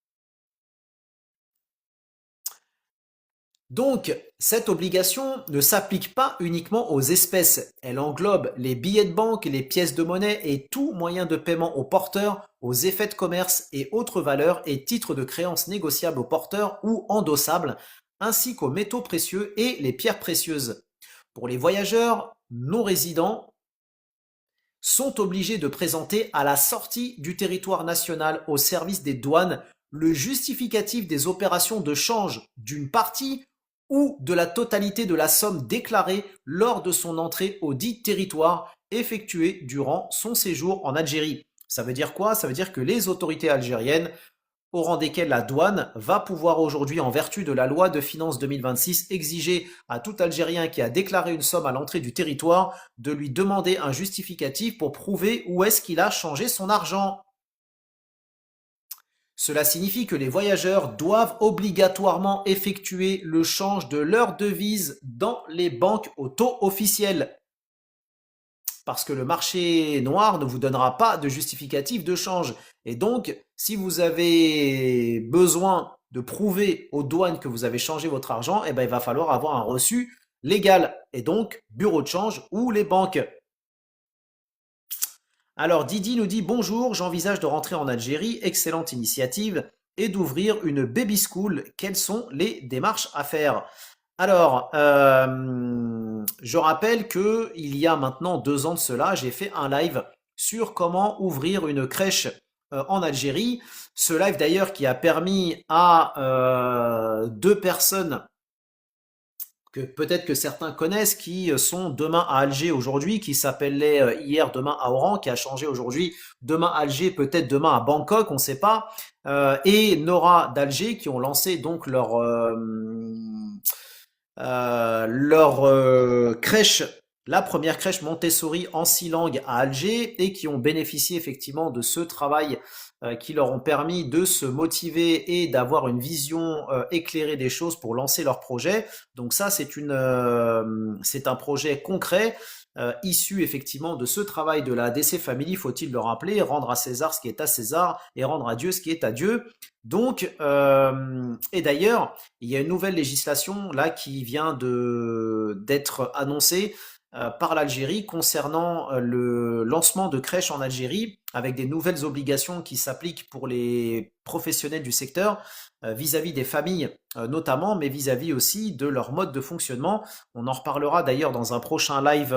Donc, cette obligation ne s'applique pas uniquement aux espèces. Elle englobe les billets de banque, les pièces de monnaie et tout moyen de paiement aux porteurs, aux effets de commerce et autres valeurs et titres de créances négociables aux porteurs ou endossables, ainsi qu'aux métaux précieux et les pierres précieuses. Pour les voyageurs non résidents, sont obligés de présenter à la sortie du territoire national au service des douanes le justificatif des opérations de change d'une partie ou de la totalité de la somme déclarée lors de son entrée au dit territoire effectuée durant son séjour en Algérie. Ça veut dire quoi? Ça veut dire que les autorités algériennes, au rang desquelles la douane va pouvoir aujourd'hui, en vertu de la loi de finances 2026, exiger à tout Algérien qui a déclaré une somme à l'entrée du territoire de lui demander un justificatif pour prouver où est-ce qu'il a changé son argent. Cela signifie que les voyageurs doivent obligatoirement effectuer le change de leur devise dans les banques au taux officiel. Parce que le marché noir ne vous donnera pas de justificatif de change. Et donc, si vous avez besoin de prouver aux douanes que vous avez changé votre argent, eh ben, il va falloir avoir un reçu légal. Et donc, bureau de change ou les banques. Alors Didi nous dit bonjour, j'envisage de rentrer en Algérie, excellente initiative, et d'ouvrir une baby school. Quelles sont les démarches à faire? Alors, je rappelle que il y a maintenant 2 ans de cela, j'ai fait un live sur comment ouvrir une crèche en Algérie. Ce live d'ailleurs qui a permis à 2 personnes que peut-être que certains connaissent, qui sont demain à Alger aujourd'hui, qui s'appelait hier demain à Oran, qui a changé aujourd'hui, demain à Alger, peut-être demain à Bangkok, on ne sait pas, et Nora d'Alger, qui ont lancé donc leur crèche la première crèche Montessori en 6 langues à Alger et qui ont bénéficié effectivement de ce travail qui leur ont permis de se motiver et d'avoir une vision éclairée des choses pour lancer leur projet. Donc ça, c'est un projet concret issu effectivement de ce travail de la DC Family, faut-il le rappeler, rendre à César ce qui est à César et rendre à Dieu ce qui est à Dieu. Donc, et d'ailleurs, il y a une nouvelle législation là qui vient d'être annoncée par l'Algérie concernant le lancement de crèches en Algérie avec des nouvelles obligations qui s'appliquent pour les professionnels du secteur vis-à-vis des familles notamment, mais vis-à-vis aussi de leur mode de fonctionnement. On en reparlera d'ailleurs dans un prochain live,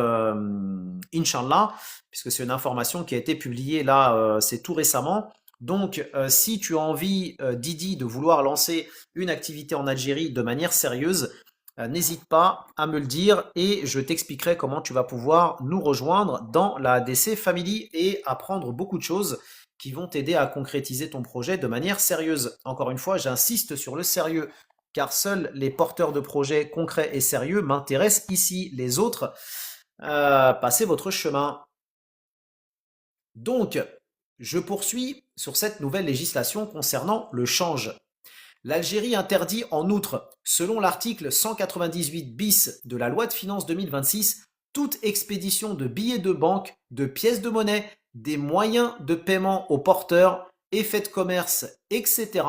Inch'Allah, puisque c'est une information qui a été publiée là, c'est tout récemment. Donc, si tu as envie, Didi, de vouloir lancer une activité en Algérie de manière sérieuse, n'hésite pas à me le dire et je t'expliquerai comment tu vas pouvoir nous rejoindre dans la DC Family et apprendre beaucoup de choses qui vont t'aider à concrétiser ton projet de manière sérieuse. Encore une fois, j'insiste sur le sérieux, car seuls les porteurs de projets concrets et sérieux m'intéressent ici. Les autres, passez votre chemin. Donc, je poursuis sur cette nouvelle législation concernant le change. L'Algérie interdit en outre, selon l'article 198 bis de la loi de finances 2026, toute expédition de billets de banque, de pièces de monnaie, des moyens de paiement aux porteurs, effets de commerce, etc.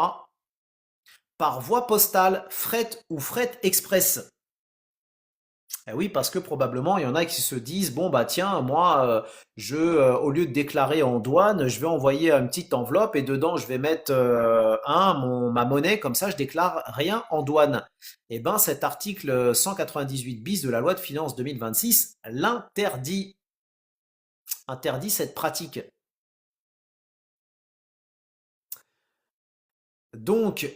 par voie postale, fret ou fret express. Eh oui, parce que probablement il y en a qui se disent bon bah tiens moi au lieu de déclarer en douane, je vais envoyer une petite enveloppe et dedans je vais mettre ma monnaie comme ça je déclare rien en douane. Eh ben cet article 198 bis de la loi de finances 2026 l'interdit, interdit cette pratique. Donc,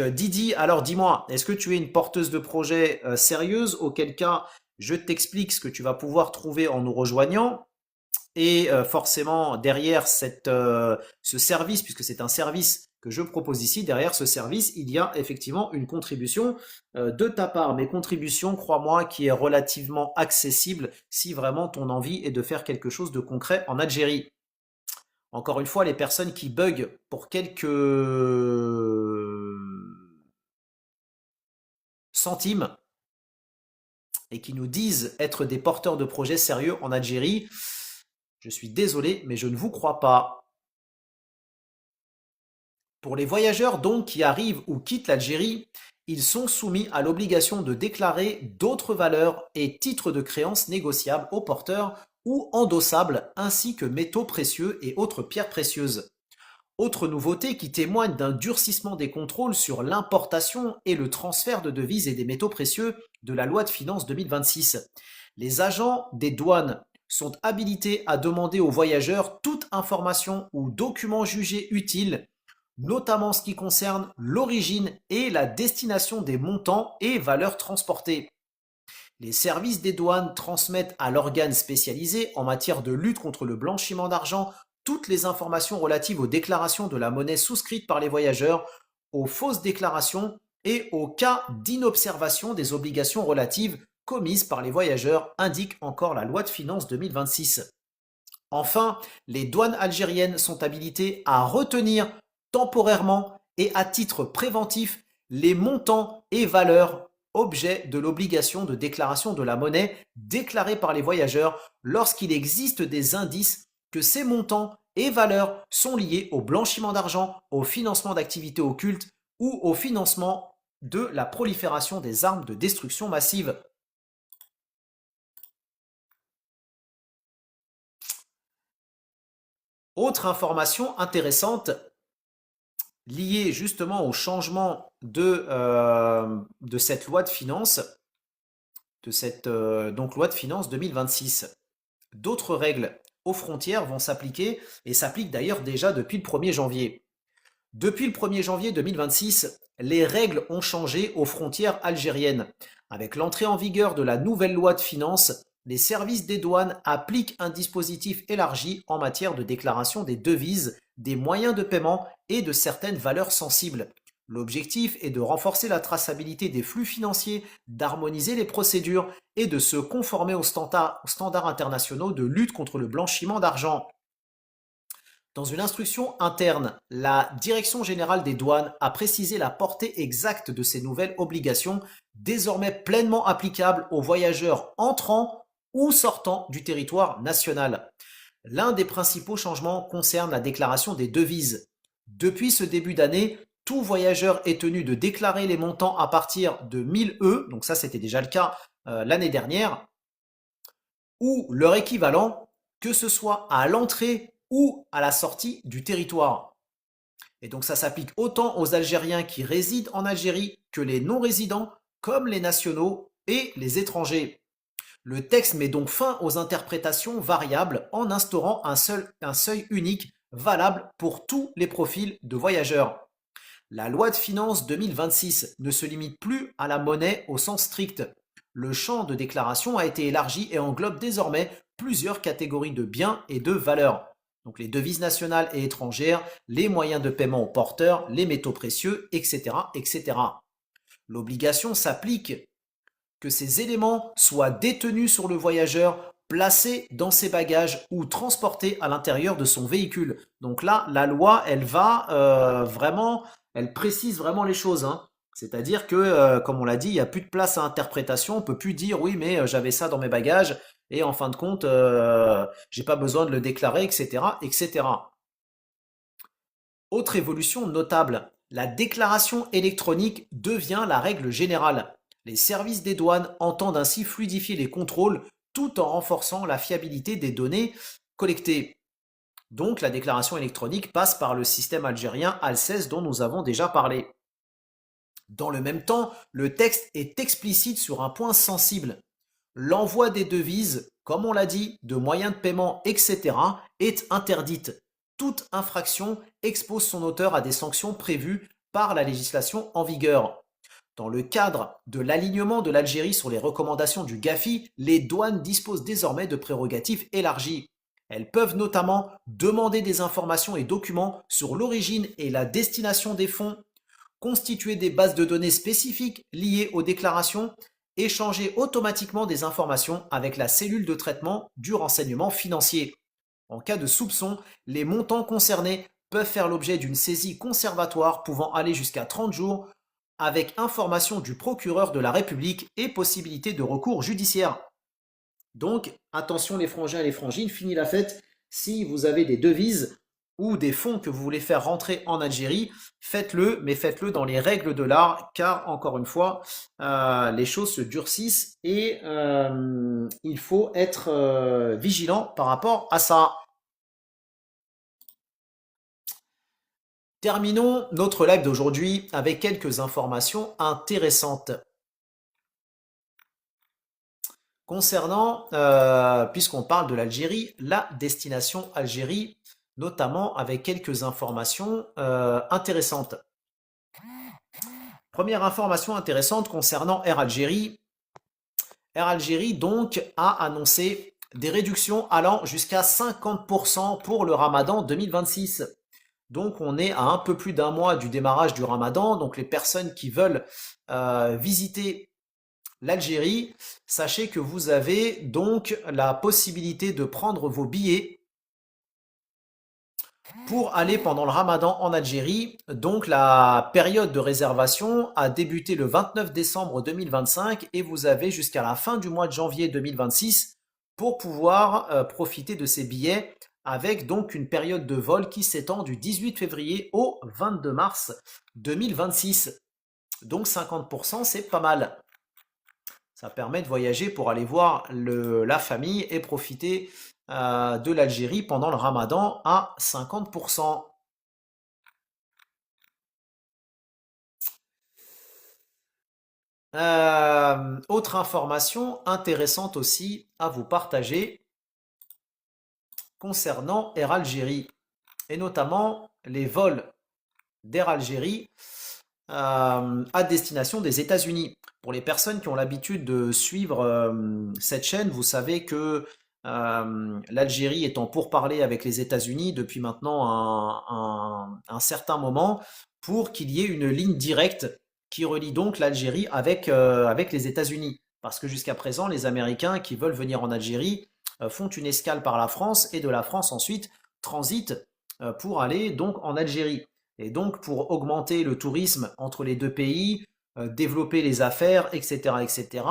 Didi, alors dis-moi, est-ce que tu es une porteuse de projet sérieuse? Auquel cas, je t'explique ce que tu vas pouvoir trouver en nous rejoignant. Et forcément, derrière ce service, puisque c'est un service que je propose ici, derrière ce service, il y a effectivement une contribution de ta part. Mais contribution, crois-moi, qui est relativement accessible si vraiment ton envie est de faire quelque chose de concret en Algérie. Encore une fois, les personnes qui bug pour quelques centimes et qui nous disent être des porteurs de projets sérieux en Algérie, je suis désolé, mais je ne vous crois pas. Pour les voyageurs donc qui arrivent ou quittent l'Algérie, ils sont soumis à l'obligation de déclarer d'autres valeurs et titres de créances négociables aux porteurs ou endossables, ainsi que métaux précieux et autres pierres précieuses. Autre nouveauté qui témoigne d'un durcissement des contrôles sur l'importation et le transfert de devises et des métaux précieux de la loi de finances 2026. Les agents des douanes sont habilités à demander aux voyageurs toute information ou document jugé utile, notamment ce qui concerne l'origine et la destination des montants et valeurs transportés. Les services des douanes transmettent à l'organe spécialisé en matière de lutte contre le blanchiment d'argent toutes les informations relatives aux déclarations de la monnaie souscrite par les voyageurs, aux fausses déclarations et aux cas d'inobservation des obligations relatives commises par les voyageurs, indique encore la loi de finances 2026. Enfin, les douanes algériennes sont habilitées à retenir temporairement et à titre préventif les montants et valeurs objet de l'obligation de déclaration de la monnaie déclarée par les voyageurs lorsqu'il existe des indices que ces montants et valeurs sont liés au blanchiment d'argent, au financement d'activités occultes ou au financement de la prolifération des armes de destruction massive. Autre information intéressante liée justement au changement de cette loi de finances, de cette donc loi de finances 2026. D'autres règles aux frontières vont s'appliquer et s'appliquent d'ailleurs déjà depuis le 1er janvier. Depuis le 1er janvier 2026, les règles ont changé aux frontières algériennes. Avec l'entrée en vigueur de la nouvelle loi de finances, les services des douanes appliquent un dispositif élargi en matière de déclaration des devises, des moyens de paiement et de certaines valeurs sensibles. L'objectif est de renforcer la traçabilité des flux financiers, d'harmoniser les procédures et de se conformer aux standards internationaux de lutte contre le blanchiment d'argent. Dans une instruction interne, la Direction générale des douanes a précisé la portée exacte de ces nouvelles obligations, désormais pleinement applicables aux voyageurs entrant ou sortant du territoire national. L'un des principaux changements concerne la déclaration des devises. Depuis ce début d'année, tout voyageur est tenu de déclarer les montants à partir de 1000 E, donc ça c'était déjà le cas l'année dernière, ou leur équivalent, que ce soit à l'entrée ou à la sortie du territoire. Et donc ça s'applique autant aux Algériens qui résident en Algérie que les non-résidents, comme les nationaux et les étrangers. Le texte met donc fin aux interprétations variables en instaurant un seuil unique valable pour tous les profils de voyageurs. La loi de finances 2026 ne se limite plus à la monnaie au sens strict. Le champ de déclaration a été élargi et englobe désormais plusieurs catégories de biens et de valeurs. Donc les devises nationales et étrangères, les moyens de paiement aux porteurs, les métaux précieux, etc., etc. L'obligation s'applique que ces éléments soient détenus sur le voyageur, placés dans ses bagages ou transportés à l'intérieur de son véhicule. Donc là, la loi, elle précise vraiment les choses, hein. C'est-à-dire que, comme on l'a dit, il n'y a plus de place à interprétation. On peut plus dire oui, mais j'avais ça dans mes bagages et en fin de compte, j'ai pas besoin de le déclarer, etc., etc. Autre évolution notable, la déclaration électronique devient la règle générale. Les services des douanes entendent ainsi fluidifier les contrôles tout en renforçant la fiabilité des données collectées. Donc la déclaration électronique passe par le système algérien ALCES dont nous avons déjà parlé. Dans le même temps, le texte est explicite sur un point sensible. L'envoi des devises, comme on l'a dit, de moyens de paiement, etc., est interdite. Toute infraction expose son auteur à des sanctions prévues par la législation en vigueur. Dans le cadre de l'alignement de l'Algérie sur les recommandations du GAFI, les douanes disposent désormais de prérogatives élargies. Elles peuvent notamment demander des informations et documents sur l'origine et la destination des fonds, constituer des bases de données spécifiques liées aux déclarations, échanger automatiquement des informations avec la cellule de traitement du renseignement financier. En cas de soupçon, les montants concernés peuvent faire l'objet d'une saisie conservatoire pouvant aller jusqu'à 30 jours avec information du procureur de la République et possibilité de recours judiciaire. Donc, attention les frangins et les frangines, fini la fête. Si vous avez des devises ou des fonds que vous voulez faire rentrer en Algérie, faites-le, mais faites-le dans les règles de l'art, car encore une fois, les choses se durcissent et il faut être vigilant par rapport à ça. Terminons notre live d'aujourd'hui avec quelques informations intéressantes. Concernant, puisqu'on parle de l'Algérie, la destination Algérie, notamment avec quelques informations intéressantes. Première information intéressante concernant Air Algérie. Air Algérie donc a annoncé des réductions allant jusqu'à 50% pour le Ramadan 2026. Donc on est à un peu plus d'un mois du démarrage du Ramadan. Donc les personnes qui veulent visiter l'Algérie, sachez que vous avez donc la possibilité de prendre vos billets pour aller pendant le Ramadan en Algérie. Donc la période de réservation a débuté le 29 décembre 2025 et vous avez jusqu'à la fin du mois de janvier 2026 pour pouvoir profiter de ces billets avec donc une période de vol qui s'étend du 18 février au 22 mars 2026. Donc 50%, c'est pas mal. Ça permet de voyager pour aller voir la famille et profiter de l'Algérie pendant le Ramadan à 50%. Autre information intéressante aussi à vous partager concernant Air Algérie et notamment les vols d'Air Algérie à destination des États-Unis. Pour les personnes qui ont l'habitude de suivre cette chaîne, vous savez que l'Algérie est en pourparlers avec les États-Unis depuis maintenant un certain moment pour qu'il y ait une ligne directe qui relie donc l'Algérie avec les États-Unis. Parce que jusqu'à présent, les Américains qui veulent venir en Algérie font une escale par la France et de la France ensuite transitent pour aller donc en Algérie. Et donc pour augmenter le tourisme entre les deux pays, développer les affaires, etc., etc.,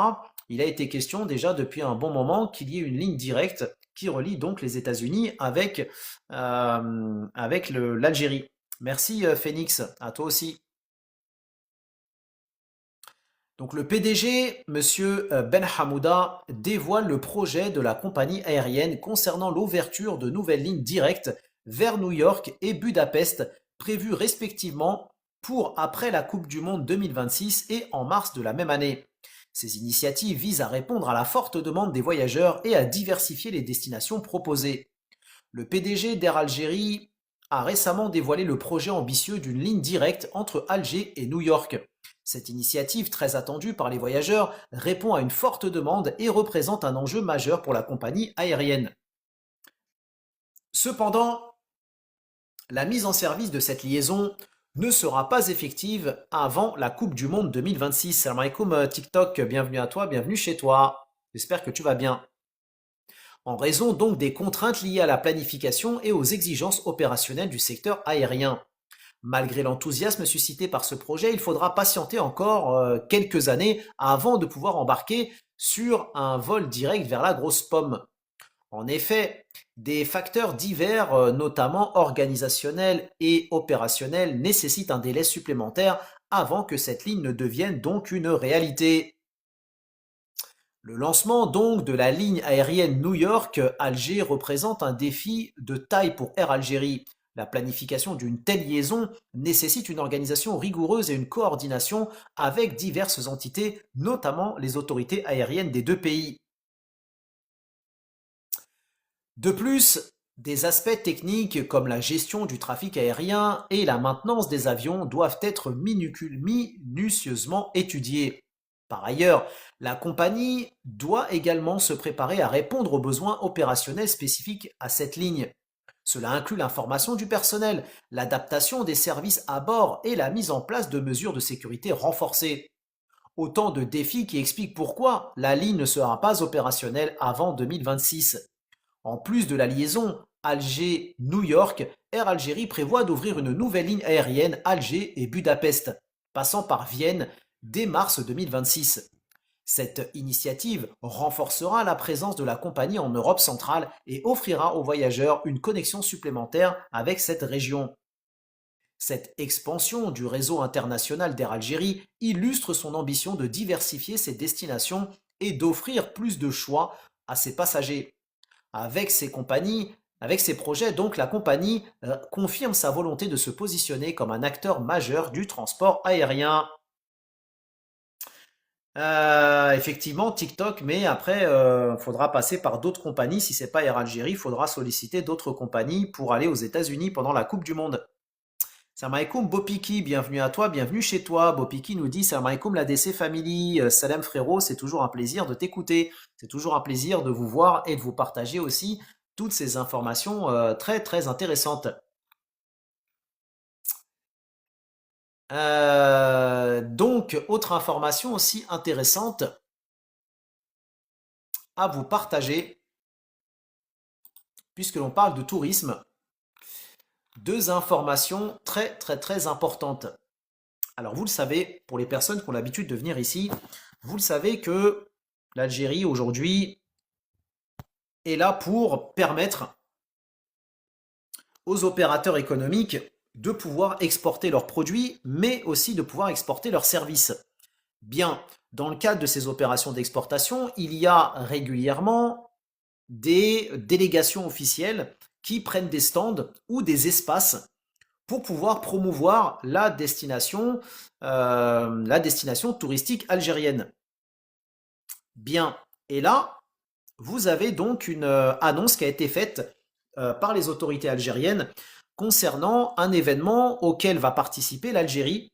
il a été question déjà depuis un bon moment qu'il y ait une ligne directe qui relie donc les États-Unis avec l'Algérie. Merci Phoenix, à toi aussi. Donc le PDG, Monsieur Ben Hamouda, dévoile le projet de la compagnie aérienne concernant l'ouverture de nouvelles lignes directes vers New York et Budapest, prévues respectivement pour après la Coupe du Monde 2026 et en mars de la même année. Ces initiatives visent à répondre à la forte demande des voyageurs et à diversifier les destinations proposées. Le PDG d'Air Algérie a récemment dévoilé le projet ambitieux d'une ligne directe entre Alger et New York. Cette initiative, très attendue par les voyageurs, répond à une forte demande et représente un enjeu majeur pour la compagnie aérienne. Cependant, la mise en service de cette liaison ne sera pas effective avant la Coupe du Monde 2026. Salam alaikum TikTok, bienvenue à toi, bienvenue chez toi. J'espère que tu vas bien. En raison donc des contraintes liées à la planification et aux exigences opérationnelles du secteur aérien. Malgré l'enthousiasme suscité par ce projet, il faudra patienter encore quelques années avant de pouvoir embarquer sur un vol direct vers la grosse pomme. En effet, des facteurs divers, notamment organisationnels et opérationnels, nécessitent un délai supplémentaire avant que cette ligne ne devienne donc une réalité. Le lancement donc de la ligne aérienne New York-Alger représente un défi de taille pour Air Algérie. La planification d'une telle liaison nécessite une organisation rigoureuse et une coordination avec diverses entités, notamment les autorités aériennes des deux pays. De plus, des aspects techniques comme la gestion du trafic aérien et la maintenance des avions doivent être minutieusement étudiés. Par ailleurs, la compagnie doit également se préparer à répondre aux besoins opérationnels spécifiques à cette ligne. Cela inclut l'information du personnel, l'adaptation des services à bord et la mise en place de mesures de sécurité renforcées. Autant de défis qui expliquent pourquoi la ligne ne sera pas opérationnelle avant 2026. En plus de la liaison Alger-New York, Air Algérie prévoit d'ouvrir une nouvelle ligne aérienne Alger et Budapest, passant par Vienne dès mars 2026. Cette initiative renforcera la présence de la compagnie en Europe centrale et offrira aux voyageurs une connexion supplémentaire avec cette région. Cette expansion du réseau international d'Air Algérie illustre son ambition de diversifier ses destinations et d'offrir plus de choix à ses passagers. Avec ces projets, donc, la compagnie confirme sa volonté de se positionner comme un acteur majeur du transport aérien. Effectivement, TikTok, mais après, faudra passer par d'autres compagnies. Si c'est pas Air Algérie, il faudra solliciter d'autres compagnies pour aller aux États-Unis pendant la Coupe du Monde. Salam alaikum, Bopiki, bienvenue à toi, bienvenue chez toi. Bopiki nous dit Salam alaikum, la DC Family. Salam frérot, c'est toujours un plaisir de t'écouter. C'est toujours un plaisir de vous voir et de vous partager aussi toutes ces informations très très intéressantes. Donc, autre information aussi intéressante à vous partager, puisque l'on parle de tourisme, deux informations très très très importantes. Alors vous le savez, pour les personnes qui ont l'habitude de venir ici, vous le savez que l'Algérie aujourd'hui est là pour permettre aux opérateurs économiques de pouvoir exporter leurs produits, mais aussi de pouvoir exporter leurs services. Bien, dans le cadre de ces opérations d'exportation, il y a régulièrement des délégations officielles qui prennent des stands ou des espaces pour pouvoir promouvoir la destination touristique algérienne. Bien, et là, vous avez donc une annonce qui a été faite par les autorités algériennes concernant un événement auquel va participer l'Algérie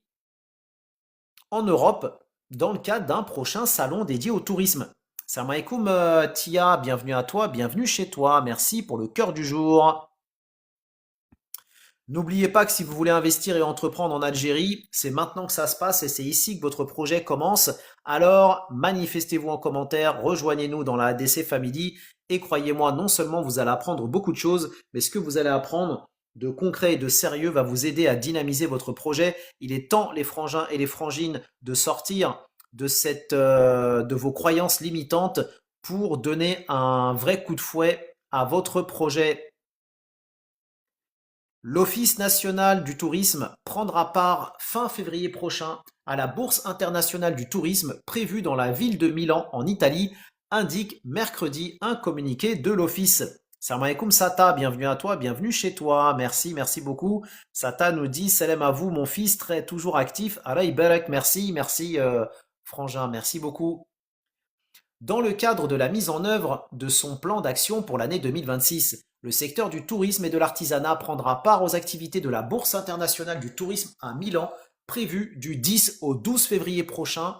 en Europe dans le cadre d'un prochain salon dédié au tourisme. Salam alaikum Tia, bienvenue à toi, bienvenue chez toi, merci pour le cœur du jour. N'oubliez pas que si vous voulez investir et entreprendre en Algérie, c'est maintenant que ça se passe et c'est ici que votre projet commence. Alors, manifestez-vous en commentaire, rejoignez-nous dans la ADC Family et croyez-moi, non seulement vous allez apprendre beaucoup de choses, mais ce que vous allez apprendre de concret et de sérieux va vous aider à dynamiser votre projet. Il est temps, les frangins et les frangines, de sortir de vos croyances limitantes pour donner un vrai coup de fouet à votre projet. L'Office national du tourisme prendra part fin février prochain à la Bourse internationale du tourisme prévue dans la ville de Milan en Italie, indique mercredi un communiqué de l'Office. Salam alaikum Sata, bienvenue à toi, bienvenue chez toi, merci, merci beaucoup. Sata nous dit salam à vous mon fils, très toujours actif. Allah Ibarak, merci, merci Frangin, merci beaucoup. Dans le cadre de la mise en œuvre de son plan d'action pour l'année 2026, le secteur du tourisme et de l'artisanat prendra part aux activités de la Bourse internationale du tourisme à Milan, prévue du 10 au 12 février prochain,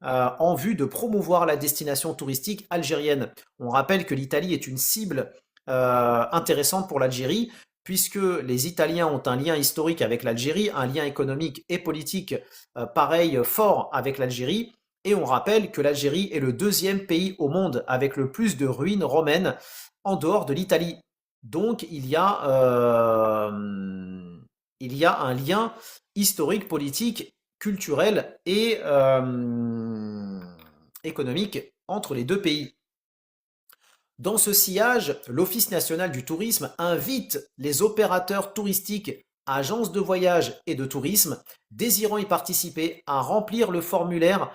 en vue de promouvoir la destination touristique algérienne. On rappelle que l'Italie est une cible intéressante pour l'Algérie, puisque les Italiens ont un lien historique avec l'Algérie, un lien économique et politique pareil fort avec l'Algérie. Et on rappelle que l'Algérie est le deuxième pays au monde avec le plus de ruines romaines en dehors de l'Italie. Donc il y a un lien historique, politique, culturel et économique entre les deux pays. Dans ce sillage, l'Office national du tourisme invite les opérateurs touristiques, agences de voyage et de tourisme désirant y participer à remplir le formulaire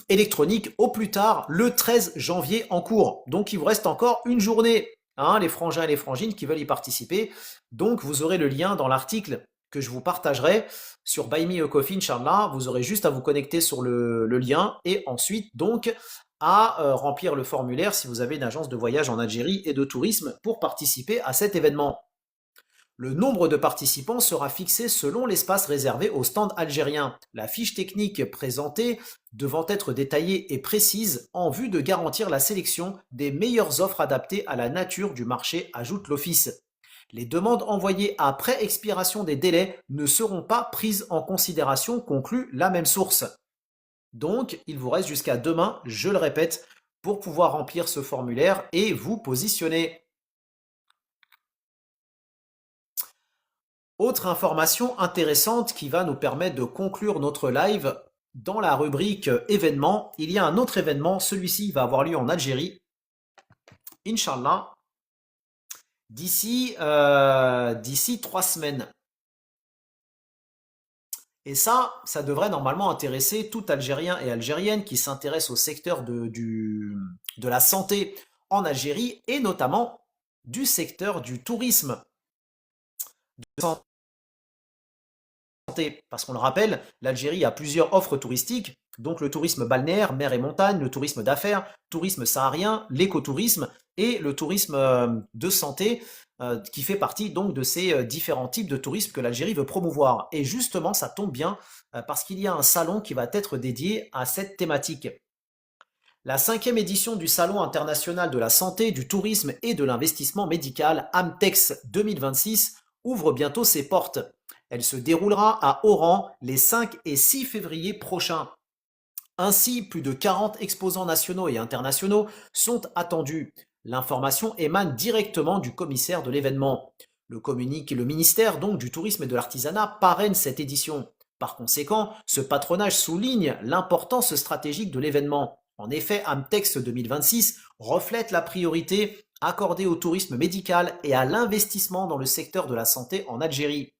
électronique au plus tard le 13 janvier en cours. Donc il vous reste encore une journée, hein, les frangins et les frangines qui veulent y participer. Donc vous aurez le lien dans l'article que je vous partagerai sur Buy Me a Coffee, Inch'Allah. Vous aurez juste à vous connecter sur le lien et ensuite donc à remplir le formulaire si vous avez une agence de voyage en Algérie et de tourisme pour participer à cet événement. Le nombre de participants sera fixé selon l'espace réservé au stand algérien. La fiche technique présentée devant être détaillée et précise en vue de garantir la sélection des meilleures offres adaptées à la nature du marché, ajoute l'Office. Les demandes envoyées après expiration des délais ne seront pas prises en considération, conclut la même source. Donc, il vous reste jusqu'à demain, je le répète, pour pouvoir remplir ce formulaire et vous positionner. Autre information intéressante qui va nous permettre de conclure notre live dans la rubrique événements. Il y a un autre événement, celui-ci va avoir lieu en Algérie, Inch'Allah, d'ici 3 semaines. Et ça devrait normalement intéresser tout Algérien et Algérienne qui s'intéresse au secteur de la santé en Algérie et notamment du secteur du tourisme. Parce qu'on le rappelle, l'Algérie a plusieurs offres touristiques, donc le tourisme balnéaire, mer et montagne, le tourisme d'affaires, tourisme saharien, l'écotourisme et le tourisme de santé qui fait partie donc de ces différents types de tourisme que l'Algérie veut promouvoir. Et justement, ça tombe bien parce qu'il y a un salon qui va être dédié à cette thématique. La 5e édition du Salon international de la santé, du tourisme et de l'investissement médical Amtex 2026 ouvre bientôt ses portes. Elle se déroulera à Oran les 5 et 6 février prochains. Ainsi, plus de 40 exposants nationaux et internationaux sont attendus. L'information émane directement du commissaire de l'événement. Le ministère donc du Tourisme et de l'Artisanat parraine cette édition. Par conséquent, ce patronage souligne l'importance stratégique de l'événement. En effet, Amtex 2026 reflète la priorité accordée au tourisme médical et à l'investissement dans le secteur de la santé en Algérie.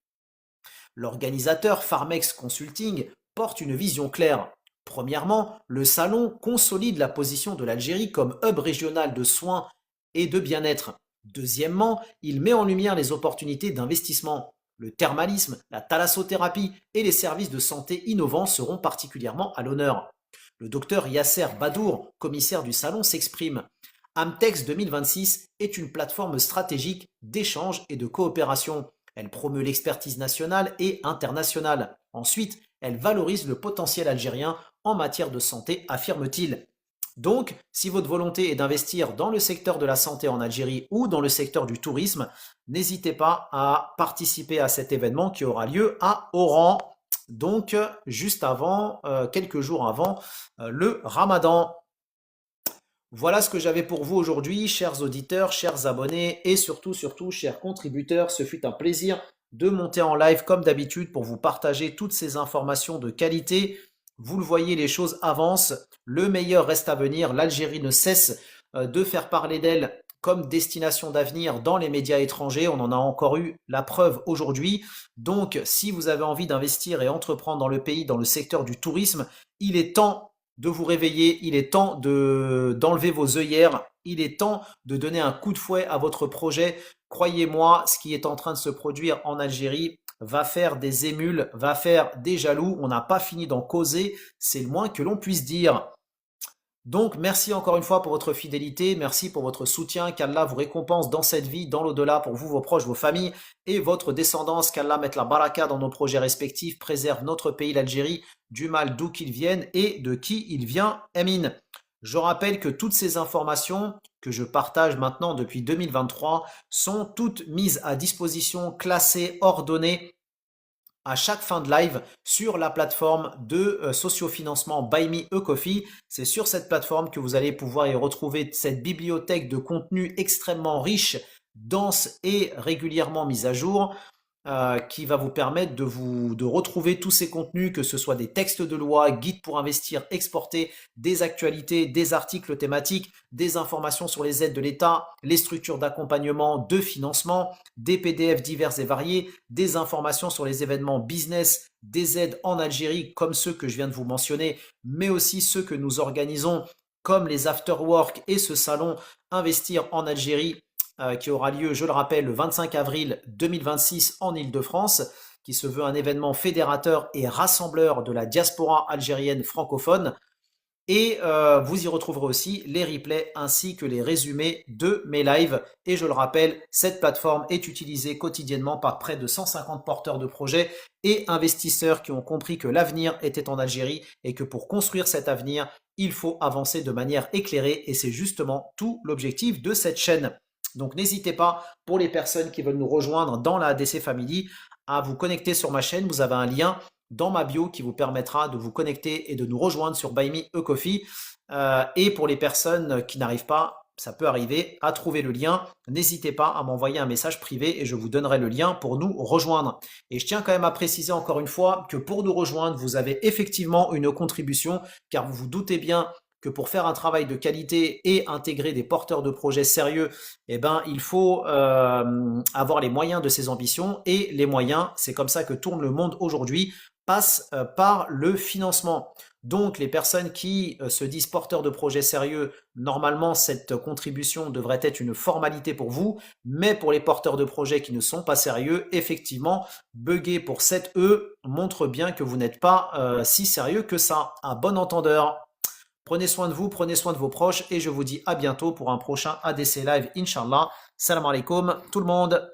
L'organisateur Pharmex Consulting porte une vision claire. Premièrement, le salon consolide la position de l'Algérie comme hub régional de soins et de bien-être. Deuxièmement, il met en lumière les opportunités d'investissement. Le thermalisme, la thalassothérapie et les services de santé innovants seront particulièrement à l'honneur. Le docteur Yasser Badour, commissaire du salon, s'exprime. Amtex 2026 est une plateforme stratégique d'échange et de coopération. Elle promeut l'expertise nationale et internationale. Ensuite, elle valorise le potentiel algérien en matière de santé, affirme-t-il. Donc, si votre volonté est d'investir dans le secteur de la santé en Algérie ou dans le secteur du tourisme, n'hésitez pas à participer à cet événement qui aura lieu à Oran, donc juste avant, quelques jours avant le Ramadan. Voilà ce que j'avais pour vous aujourd'hui, chers auditeurs, chers abonnés et surtout, chers contributeurs. Ce fut un plaisir de monter en live comme d'habitude pour vous partager toutes ces informations de qualité. Vous le voyez, les choses avancent. Le meilleur reste à venir. L'Algérie ne cesse de faire parler d'elle comme destination d'avenir dans les médias étrangers. On en a encore eu la preuve aujourd'hui. Donc, si vous avez envie d'investir et entreprendre dans le pays, dans le secteur du tourisme, il est temps de vous réveiller, il est temps d'enlever vos œillères, il est temps de donner un coup de fouet à votre projet. Croyez-moi, ce qui est en train de se produire en Algérie va faire des émules, va faire des jaloux. On n'a pas fini d'en causer, c'est le moins que l'on puisse dire. Donc, merci encore une fois pour votre fidélité, merci pour votre soutien, qu'Allah vous récompense dans cette vie, dans l'au-delà, pour vous, vos proches, vos familles et votre descendance, qu'Allah mette la baraka dans nos projets respectifs, préserve notre pays, l'Algérie, du mal d'où qu'il vienne et de qui il vient. Amin. Je rappelle que toutes ces informations que je partage maintenant depuis 2023 sont toutes mises à disposition, classées, ordonnées à chaque fin de live sur la plateforme de sociofinancement Buy Me a Coffee. C'est sur cette plateforme que vous allez pouvoir y retrouver cette bibliothèque de contenu extrêmement riche, dense et régulièrement mise à jour, qui va vous permettre de retrouver tous ces contenus, que ce soit des textes de loi, guides pour investir, exporter, des actualités, des articles thématiques, des informations sur les aides de l'État, les structures d'accompagnement, de financement, des PDF divers et variés, des informations sur les événements business, des aides en Algérie comme ceux que je viens de vous mentionner, mais aussi ceux que nous organisons comme les afterwork et ce salon Investir en Algérie qui aura lieu, je le rappelle, le 25 avril 2026 en Île-de-France, qui se veut un événement fédérateur et rassembleur de la diaspora algérienne francophone. Et vous y retrouverez aussi les replays ainsi que les résumés de mes lives. Et je le rappelle, cette plateforme est utilisée quotidiennement par près de 150 porteurs de projets et investisseurs qui ont compris que l'avenir était en Algérie et que pour construire cet avenir, il faut avancer de manière éclairée. Et c'est justement tout l'objectif de cette chaîne. Donc n'hésitez pas, pour les personnes qui veulent nous rejoindre dans la ADC Family, à vous connecter sur ma chaîne. Vous avez un lien dans ma bio qui vous permettra de vous connecter et de nous rejoindre sur Buy Me a Coffee. Et pour les personnes qui n'arrivent pas, ça peut arriver, à trouver le lien, n'hésitez pas à m'envoyer un message privé et je vous donnerai le lien pour nous rejoindre. Et je tiens quand même à préciser encore une fois que pour nous rejoindre, vous avez effectivement une contribution, car vous vous doutez bien que pour faire un travail de qualité et intégrer des porteurs de projets sérieux, eh ben, il faut avoir les moyens de ses ambitions. Et les moyens, c'est comme ça que tourne le monde aujourd'hui, passent par le financement. Donc, les personnes qui se disent porteurs de projets sérieux, normalement, cette contribution devrait être une formalité pour vous. Mais pour les porteurs de projets qui ne sont pas sérieux, effectivement, bugger pour 7E montre bien que vous n'êtes pas si sérieux que ça. À bon entendeur. Prenez soin de vous, prenez soin de vos proches et je vous dis à bientôt pour un prochain ADC Live, Inch'Allah. Salam alaikum tout le monde.